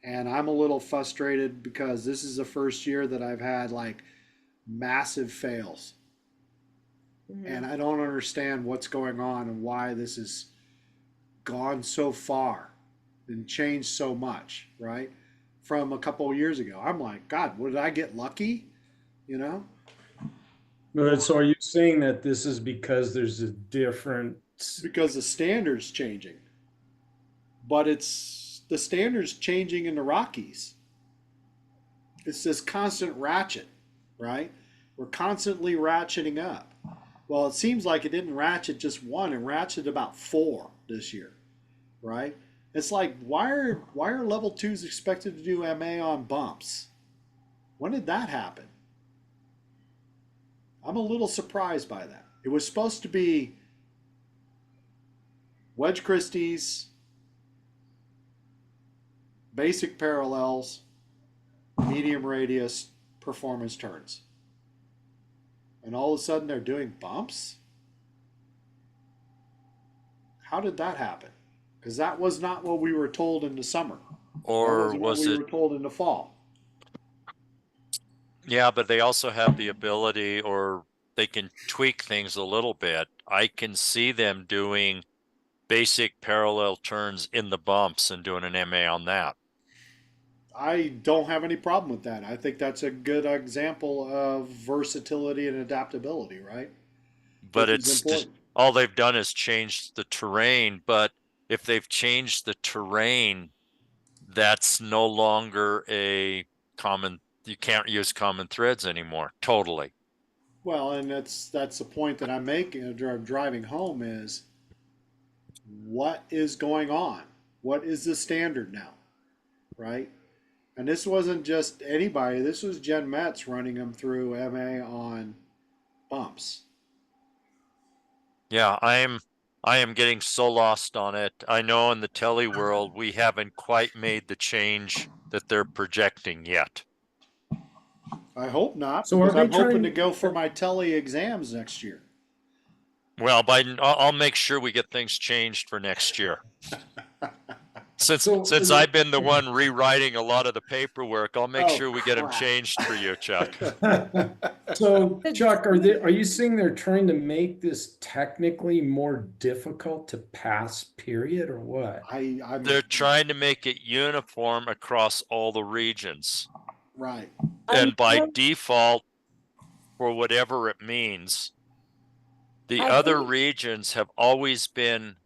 and I'm a little frustrated because this is the first year that I've had like massive fails, and Mhm. I don't understand what's going on and why this has gone so far and changed so much, right? From a couple of years ago, I'm like, God, did I get lucky? You know? But so are you saying that this is because there's a different? Because the standards changing, but it's the standards changing in the Rockies. It's this constant ratchet, right? We're constantly ratcheting up. Well, it seems like it didn't ratchet just one; it ratcheted about 4 this year, right? It's like why are level 2s expected to do MA on bumps? When did that happen? I'm a little surprised by that. It was supposed to be wedge Christie's, basic parallels, medium radius, performance turns. And all of a sudden they're doing bumps? How did that happen? Because that was not what we were told in the summer. That Or wasn't what was we it? were told in the fall. Yeah, but they also have the ability, or they can tweak things a little bit. I can see them doing basic parallel turns in the bumps and doing an MA on that. I don't have any problem with that. I think that's a good example of versatility and adaptability, right? But Which is important. all they've done is changed the terrain. But if they've changed the terrain, that's no longer a common, you can't use common threads anymore. Totally. Well, and that's the point that I'm making, I'm driving home is what is going on? What is the standard now? Right? And this wasn't just anybody, this was Jen Metz running them through MA on bumps. Yeah, I am getting so lost on it. I know in the tele world we haven't quite made the change that they're projecting yet. I hope not, So are because they I'm hoping to trying? go for my tele exams next year. Well, Biden, I'll make sure we get things changed for next year. So Since I've been the one rewriting a lot of the paperwork, I'll make Oh, sure we get them crap. changed for you, Chuck. So Chuck, are you saying they're trying to make this technically more difficult to pass, period, or what? They're trying to make it uniform across all the regions. Right. And by Until- default, for whatever it means, the I other think- regions have always been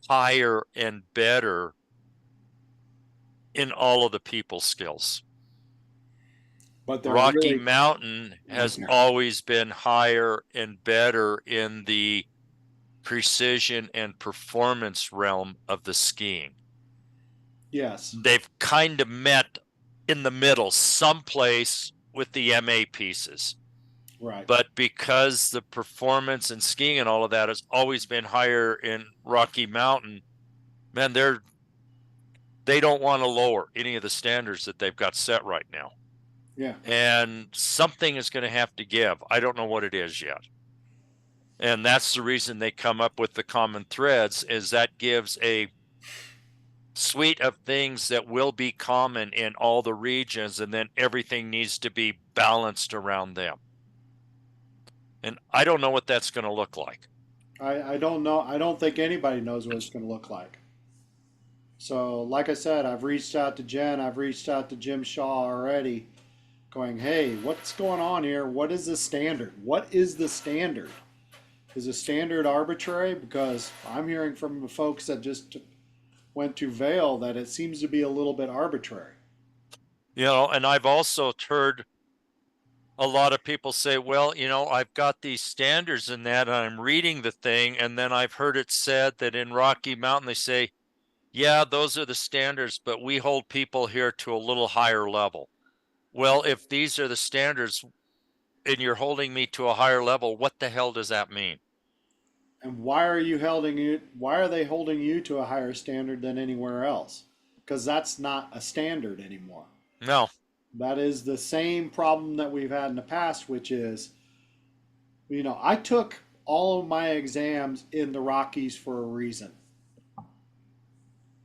higher and better in all of the people skills. But they're Rocky really, Mountain has always been higher and better in the precision and performance realm of the skiing. yes. They've kind of met in the middle, someplace with the MA pieces. Right. But because the performance and skiing and all of that has always been higher in Rocky Mountain, man, they don't want to lower any of the standards that they've got set right now. Yeah. And something is going to have to give. I don't know what it is yet. And that's the reason they come up with the common threads, is that gives a suite of things that will be common in all the regions, and then everything needs to be balanced around them. And I don't know what that's going to look like. I don't know. I don't think anybody knows what it's going to look like. So, like I said, I've reached out to Jen. I've reached out to Jim Shaw already, going, hey, what's going on here? What is the standard? What is the standard? Is the standard arbitrary? Because I'm hearing from the folks that just went to Vail that it seems to be a little bit arbitrary. You know, and I've also heard a lot of people say, well, you know, I've got these standards in that, and I'm reading the thing, and then I've heard it said that in Rocky Mountain, they say, yeah, those are the standards, but we hold people here to a little higher level. Well, if these are the standards and you're holding me to a higher level, what the hell does that mean? And why are you holding you? Why are they holding you to a higher standard than anywhere else? Because that's not a standard anymore. No. That is the same problem that we've had in the past, which is, you know, I took all of my exams in the Rockies for a reason.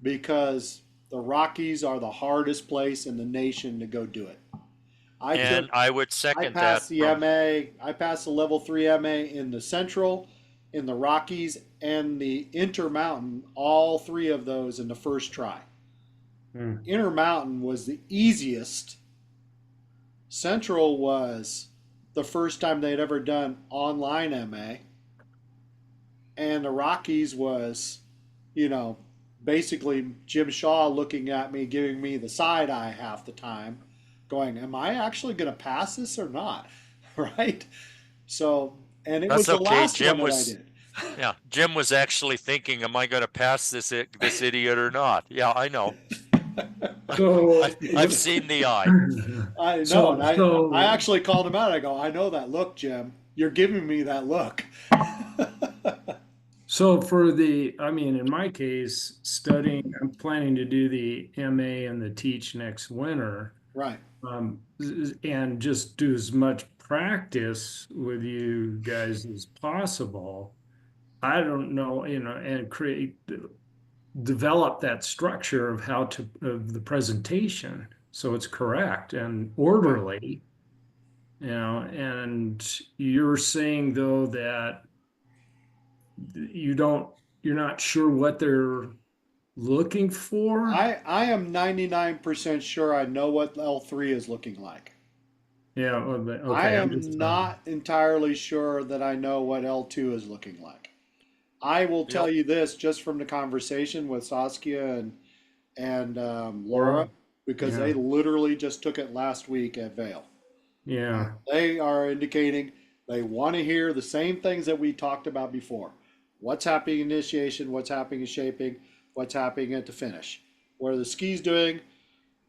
Because the Rockies are the hardest place in the nation to go do it. I would I second passed that. the MA. I passed the level 3 MA in the Central, in the Rockies, and the Intermountain. All three of those in the first try. Intermountain was the easiest. Central was the first time they'd ever done online MA. And the Rockies was, you know, basically Jim Shaw looking at me, giving me the side eye half the time, going, am I actually going to pass this or not? Right? So, and it was the last one that I did. Yeah, Jim was actually thinking, am I going to pass this idiot or not? Yeah, I know. So I've seen the eye. I know. So- and so- I actually called him out. I go, I know that look, Jim. You're giving me that look. So I mean, in my case, I'm planning to do the MA and the teach next winter. Right. And just do as much practice with you guys as possible. I don't know, you know, and develop that structure of of the presentation so it's correct and orderly. You know, and you're saying though that you're not sure what they're looking for. I am 99% sure I know what L3 is looking like. Yeah, okay. I am not entirely sure that I know what L2 is looking like. I will tell you this just from the conversation with Saskia and Laura, because Yeah. they literally just took it last week at Vail. Yeah. They are indicating they want to hear the same things that we talked about before. What's happening in initiation, what's happening in shaping, what's happening at the finish. What are the skis doing?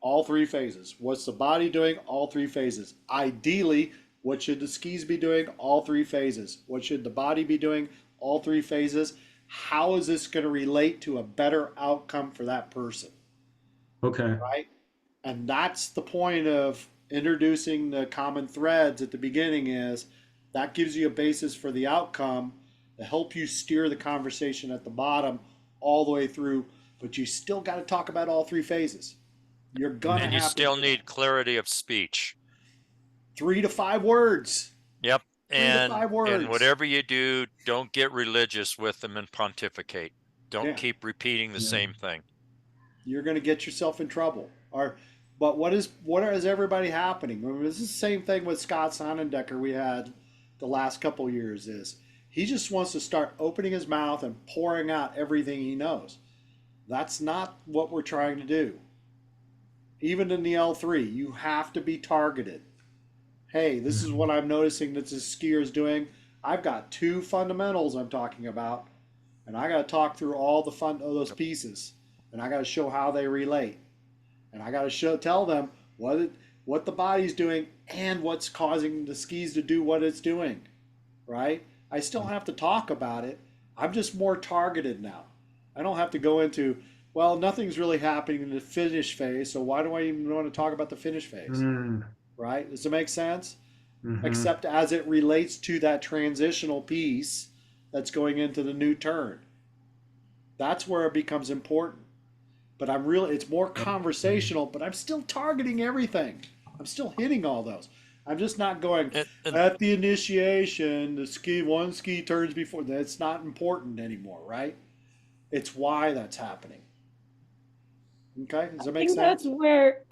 All three phases. What's the body doing? All three phases. Ideally, what should the skis be doing? All three phases. What should the body be doing? All three phases. How is this going to relate to a better outcome for that person? Okay. Right? And that's the point of introducing the common threads at the beginning, is that gives you a basis for the outcome to help you steer the conversation at the bottom all the way through, but you still got to talk about all three phases. You're gonna And you have still to need clarity of speech. 3 to 5 words. Yep. 3 to 5 And words. whatever you do, don't get religious with them and pontificate. Don't Yeah. keep repeating the Yeah. same thing. You're gonna get yourself in trouble. But what is everybody happening? Remember, this is the same thing with Scott Sonnendecker we had the last couple years. Is he just wants to start opening his mouth and pouring out everything he knows. That's not what we're trying to do. Even in the L3, you have to be targeted. Hey, this is what I'm noticing that this skier is doing. I've got 2 fundamentals I'm talking about, and I got to talk through all the fun of those pieces, and I got to show how they relate, and I got to tell them what the body's doing and what's causing the skis to do what it's doing, right? I still have to talk about it. I'm just more targeted now. I don't have to go into, well, nothing's really happening in the finish phase, so why do I even want to talk about the finish phase? Right? Does it make sense? Mm-hmm. Except as it relates to that transitional piece that's going into the new turn. That's where it becomes important. But it's more conversational, but I'm still targeting everything. I'm still hitting all those. I'm just not going at the initiation, one ski turns before. That's not important anymore, right? It's why that's happening. Okay, does that make sense? That's where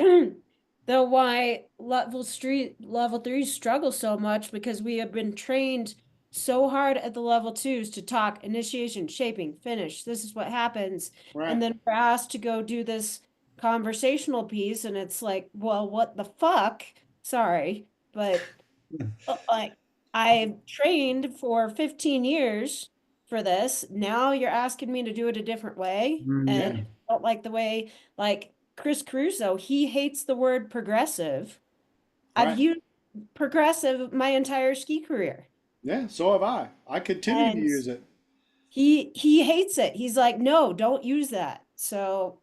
why level 3 struggle so much, because we have been trained so hard at the level 2s to talk initiation, shaping, finish. This is what happens. Right. And then we're asked to go do this conversational piece, and it's like, well, what the fuck? Sorry, but like, I've trained for 15 years for this. Now you're asking me to do it a different way. And I don't like the way, like Chris Caruso, he hates the word progressive. Right. I've used progressive my entire ski career. Yeah, so have I. I continue to And use it. he hates it. He's like, no, don't use that. So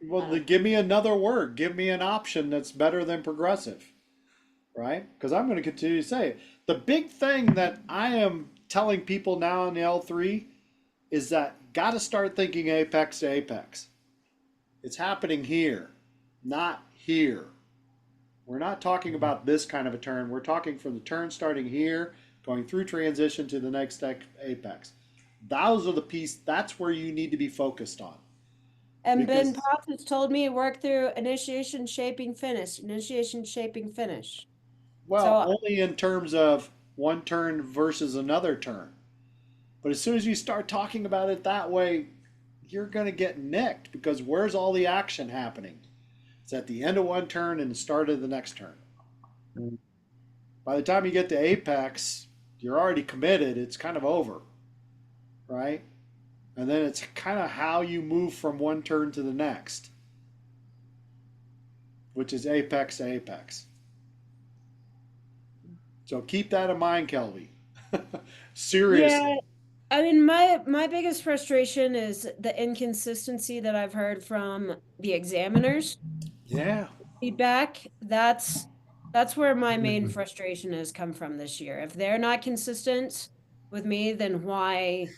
Well, give me another word. Give me an option that's better than progressive, right? Because I'm going to continue to say it. The big thing that I am telling people now in the L3 is that got to start thinking apex to apex. It's happening here, not here. We're not talking about this kind of a turn. We're talking from the turn starting here, going through transition to the next apex. Those are the piece. That's where you need to be focused on. And Ben Because- Potts has told me work through initiation, shaping, finish. Initiation, shaping, finish. Well, So only in terms of one turn versus another turn. But as soon as you start talking about it that way, you're going to get nicked, because where's all the action happening? It's at the end of one turn and the start of the next turn. By the time you get to apex, you're already committed. It's kind of over, right? And then it's kind of how you move from one turn to the next, which is apex to apex. So keep that in mind, Kelby. Seriously. yeah, I mean, my biggest frustration is the inconsistency that I've heard from the examiners Yeah. feedback. That's where my main frustration has come from this year. If they're not consistent with me, then why?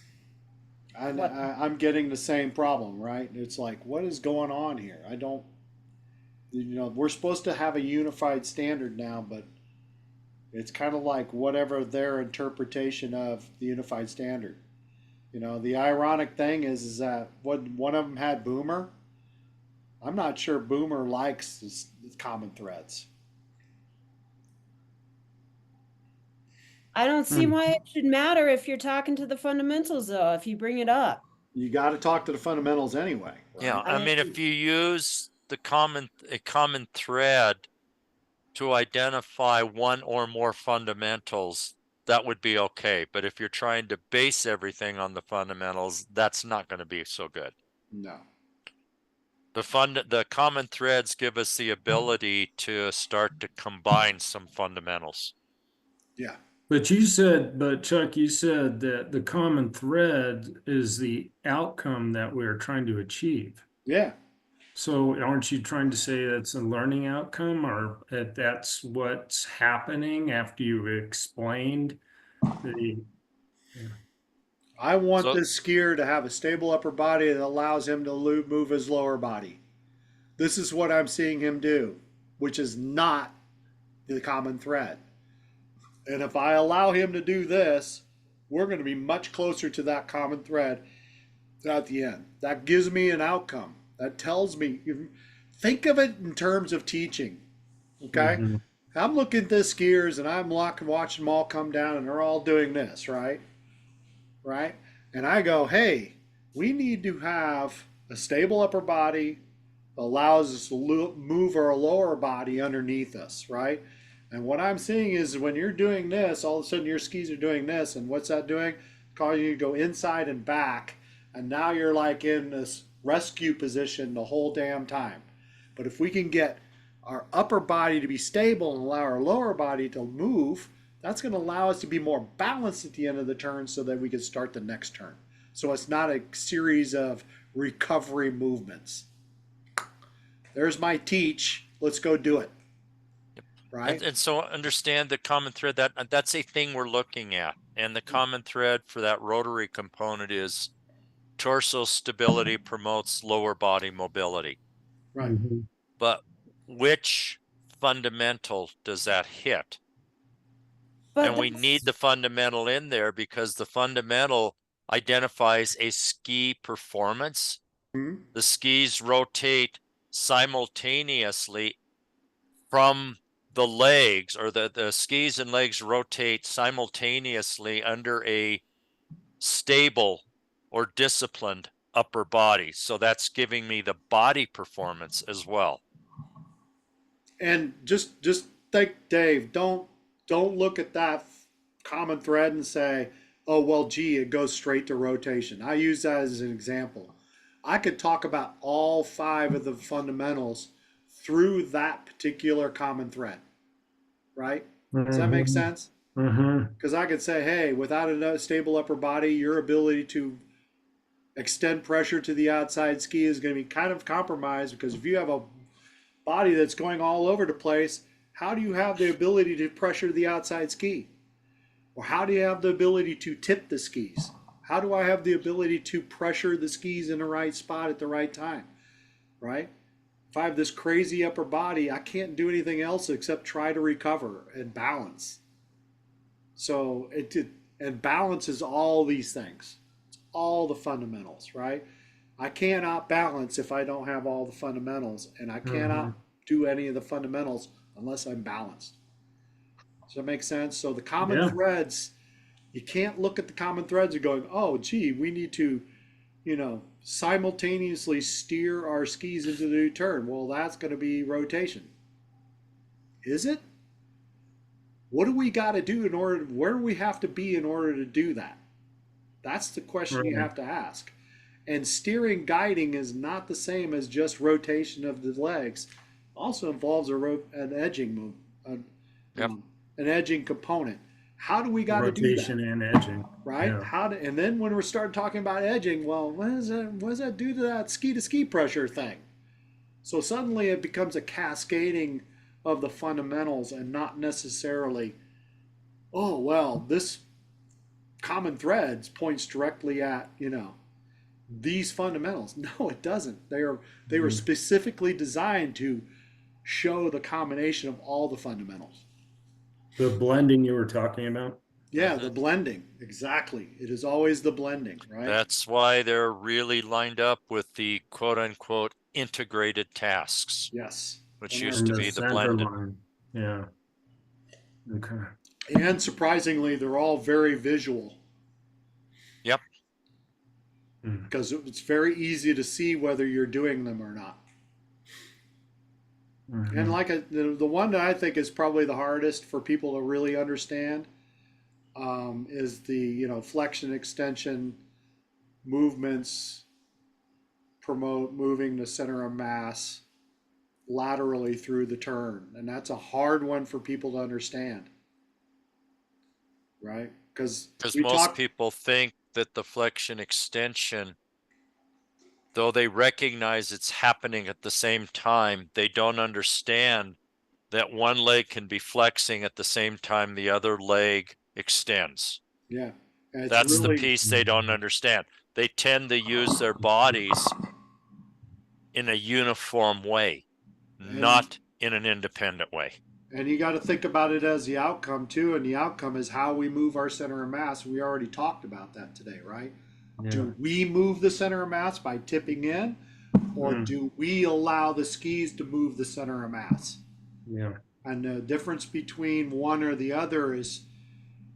I'm getting the same problem, right? It's like, what is going on here? I don't, we're supposed to have a unified standard now, but it's kind of like whatever their interpretation of the unified standard. The ironic thing is that one of them had Boomer. I'm not sure Boomer likes this common threads. I don't see why it should matter if you're talking to the fundamentals, though, if you bring it up. You got to talk to the fundamentals anyway, Yeah, right? I mean, if you use a common thread to identify one or more fundamentals, that would be okay. But if you're trying to base everything on the fundamentals, that's not going to be so good. No. The common threads give us the ability to start to combine some fundamentals. Yeah. But Chuck, you said that the common thread is the outcome that we're trying to achieve. Yeah. So aren't you trying to say that's a learning outcome, or that that's what's happening after you've explained the, yeah. I want So this skier to have a stable upper body that allows him to move his lower body. This is what I'm seeing him do, which is not the common thread. And if I allow him to do this, we're going to be much closer to that common thread at the end. That gives me an outcome. That tells me, think of it in terms of teaching. Okay? Mhm. I'm looking at this skiers and I'm watching them all come down and they're all doing this, right? Right? And I go, hey, we need to have a stable upper body that allows us to move our lower body underneath us, right? And what I'm seeing is when you're doing this, all of a sudden your skis are doing this. And what's that doing? Causing you to go inside and back. And now you're like in this rescue position the whole damn time. But if we can get our upper body to be stable and allow our lower body to move, that's going to allow us to be more balanced at the end of the turn so that we can start the next turn. So it's not a series of recovery movements. There's my teach. Let's go do it. Right? and so understand the common thread, that's a thing we're looking at. And the common thread for that rotary component is torso stability promotes lower body mobility. Right. Mhm. But which fundamental does that hit? But And we need the fundamental in there because the fundamental identifies a ski performance. Mhm. The skis rotate simultaneously from the legs, or the skis and legs rotate simultaneously under a stable or disciplined upper body. So that's giving me the body performance as well. And just think, Dave, don't look at that common thread and say, oh well, gee, it goes straight to rotation. I use that as an example. I could talk about all 5 of the fundamentals through that particular common thread, right? Does that make Mhm. sense? Mhm. Because I could say, hey, without a stable upper body, your ability to extend pressure to the outside ski is going to be kind of compromised, because if you have a body that's going all over the place, how do you have the ability to pressure the outside ski? Or how do you have the ability to tip the skis? How do I have the ability to pressure the skis in the right spot at the right time? Right? If I have this crazy upper body, I can't do anything else except try to recover and balance. So and balance is all these things. It's all the fundamentals, right? I cannot balance if I don't have all the fundamentals, and I cannot do any of the fundamentals unless I'm balanced. Does that make sense? So the common Yeah. threads, you can't look at the common threads and going, oh, gee, we need to, simultaneously steer our skis into the new turn. Well, that's going to be rotation. Is it? What do we got to do where do we have to be in order to do that? That's the question you Right. have to ask. And steering guiding is not the same as just rotation of the legs. Also involves an edging move, Yep. an edging component. How do we got to do that? Rotation and edging. Right? Yeah. And then when we start talking about edging, well, what does that do to ski pressure thing? So suddenly it becomes a cascading of the fundamentals and not necessarily, oh well, this common threads points directly at, these fundamentals. No, it doesn't. They were specifically designed to show the combination of all the fundamentals. The blending you were talking about. Yeah, the blending. Exactly. It is always the blending, right? That's why they're really lined up with the quote unquote integrated tasks, Yes. which And used to the be the center blended. line. Yeah. Okay. And surprisingly, they're all very visual. Yep. because it's very easy to see whether you're doing them or not. And like the one that I think is probably the hardest for people to really understand is the flexion extension movements promote moving the center of mass laterally through the turn, and that's a hard one for people to understand, right? Because we most talk. people think that the flexion extension, though they recognize it's happening at the same time, they don't understand that one leg can be flexing at the same time the other leg extends. Yeah, and it's That's the really piece they don't understand. They tend to use their bodies in a uniform way, not in an independent way. and you got to think about it as the outcome too, and the outcome is how we move our center of mass. We already talked about that today, right? Yeah. Do we move the center of mass by tipping in, or do we allow the skis to move the center of mass? Yeah. And the difference between one or the other is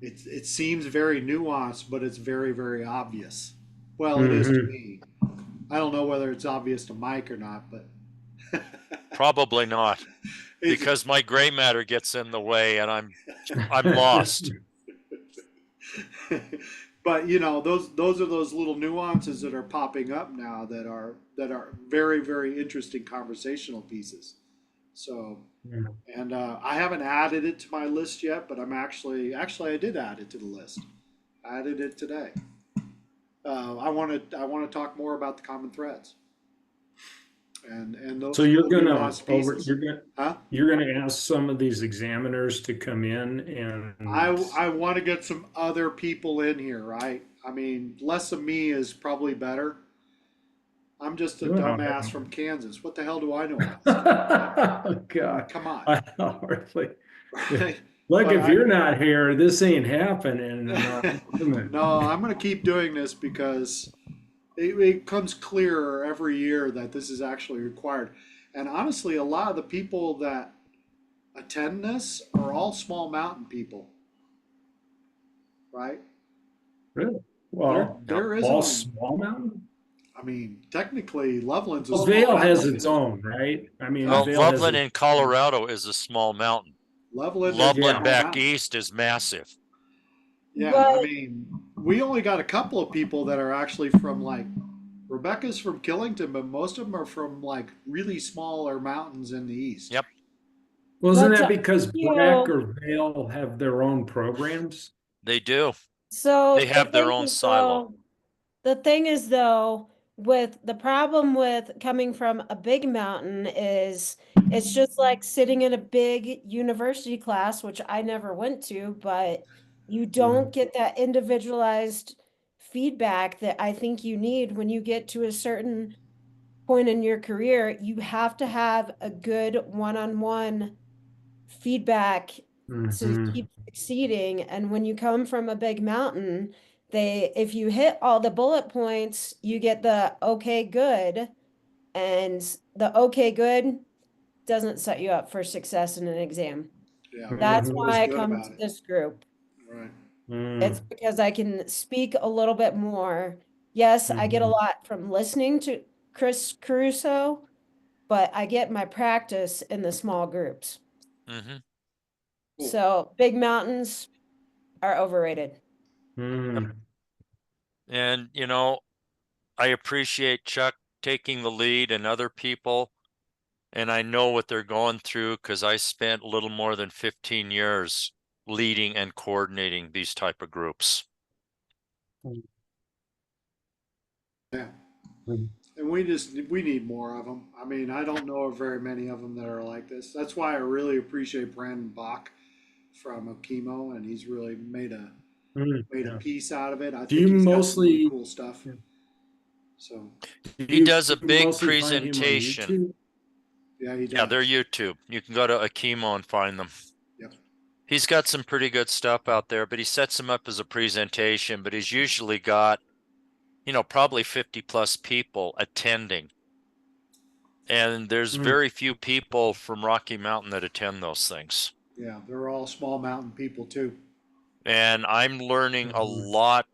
it seems very nuanced, but it's very, very obvious. Well, it is to me. I don't know whether it's obvious to Mike or not, but Probably not, because my gray matter gets in the way and I'm lost. But those are those little nuances that are popping up now that are very, very interesting conversational pieces. So, and I haven't added it to my list yet, but I'm actually I did add it to the list. I added it today. I want to talk more about the common threads. And those So you're little gonna nuanced pieces. you're gonna ask some of these examiners to come in and I want to get some other people in here, right? I mean, less of me is probably better. I'm just a dumbass from Kansas. What the hell do I know about this? Oh God. Come on. I hardly. Right? Look, But if you're not here, this ain't happening. No, I'm going to keep doing this because it becomes clearer every year that this is actually required. And honestly, a lot of the people that attend this are all small mountain people, right? Really? Well, there is all only, small mountain? I mean, technically, Loveland's a Well, small Vail mountain. has its own, right? I mean, Well, Vail has Loveland its in Colorado is a small mountain. Loveland is a Loveland small back mountain. east is massive. Yeah, But- I mean, we only got a couple of people that are actually from like Rebecca's from Killington, but most of them are from like really smaller mountains in the east. Yep. Well, isn't But that to- because you Breck know- or Vail have their own programs? They do. So They have the their thing own is, silo. the thing is though, with the problem with coming from a big mountain is it's just like sitting in a big university class, which I never went to, but you don't get that individualized feedback that I think you need when you get to a certain point in your career. You have to have a good one-on-one feedback to keep succeeding. And when you come from a big mountain, if you hit all the bullet points, you get the okay good, and the okay good doesn't set you up for success in an exam. Yeah, That's what why is I good come about to it. this group. Right. It's because I can speak a little bit more. Yes, I get a lot from listening to Chris Caruso, but I get my practice in the small groups. Mm-hmm. Cool. So big mountains are overrated. And, I appreciate Chuck taking the lead and other people. And I know what they're going through because I spent a little more than 15 years leading and coordinating these type of groups. Yeah. And we need more of them. I mean, I don't know of very many of them that are like this. That's why I really appreciate Brandon Bach from Okemo, and he's really made a piece out of it. I Do think you he's got some really mostly- cool stuff. So He does a big mostly find him on presentation. YouTube? yeah, he does. Yeah, they're YouTube. You can go to Akimo and find them. Yep. He's got some pretty good stuff out there, but he sets them up as a presentation, but he's usually got, probably 50 plus people attending. And there's very few people from Rocky Mountain that attend those things. Yeah, they're all small mountain people too. And I'm learning a lot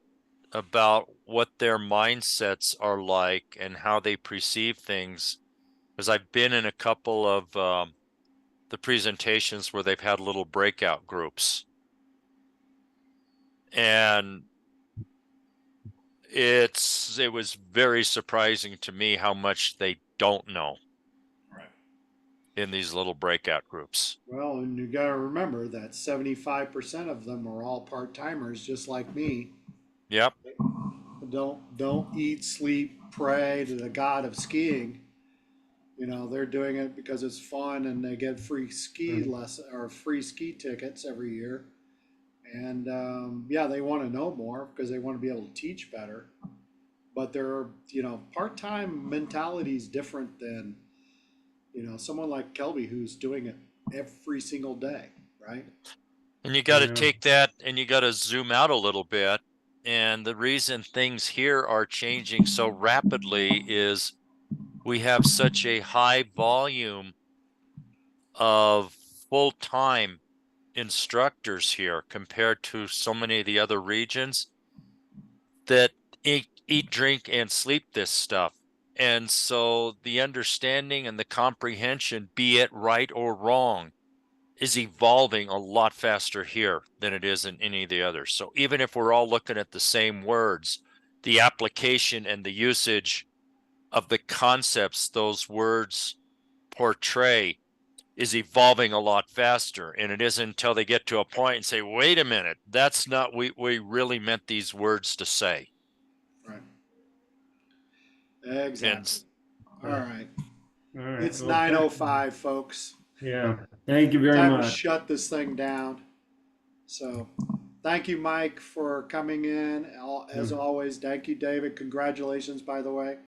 about what their mindsets are like and how they perceive things. Because I've been in a couple of the presentations where they've had little breakout groups. And it was very surprising to me how much they don't know in these little breakout groups. Well, and you got to remember that 75% of them are all part timers, just like me. Yep. Don't eat, sleep, pray to the god of skiing. You know, they're doing it because it's fun and they get free ski lesson or free ski tickets every year. And yeah, they want to know more because they want to be able to teach better. But their, you know, part-time mentality is different than, you know, someone like Kelby who's doing it every single day, right? And you got to Yeah. take that and you got to zoom out a little bit. And the reason things here are changing so rapidly is we have such a high volume of full-time instructors here compared to so many of the other regions that eat, drink, and sleep this stuff. And so the understanding and the comprehension, be it right or wrong, is evolving a lot faster here than it is in any of the others. So even if we're all looking at the same words, the application and the usage of the concepts those words portray is evolving a lot faster. And it isn't until they get to a point and say, wait a minute, that's not what we really meant these words to say. Right. Exactly. All right. All right. It's Well, 9:05, folks. yeah. Thank you very Time to much. shut this thing down. So, thank you, Mike, for coming in. As always, thank you, David. Congratulations, by the way.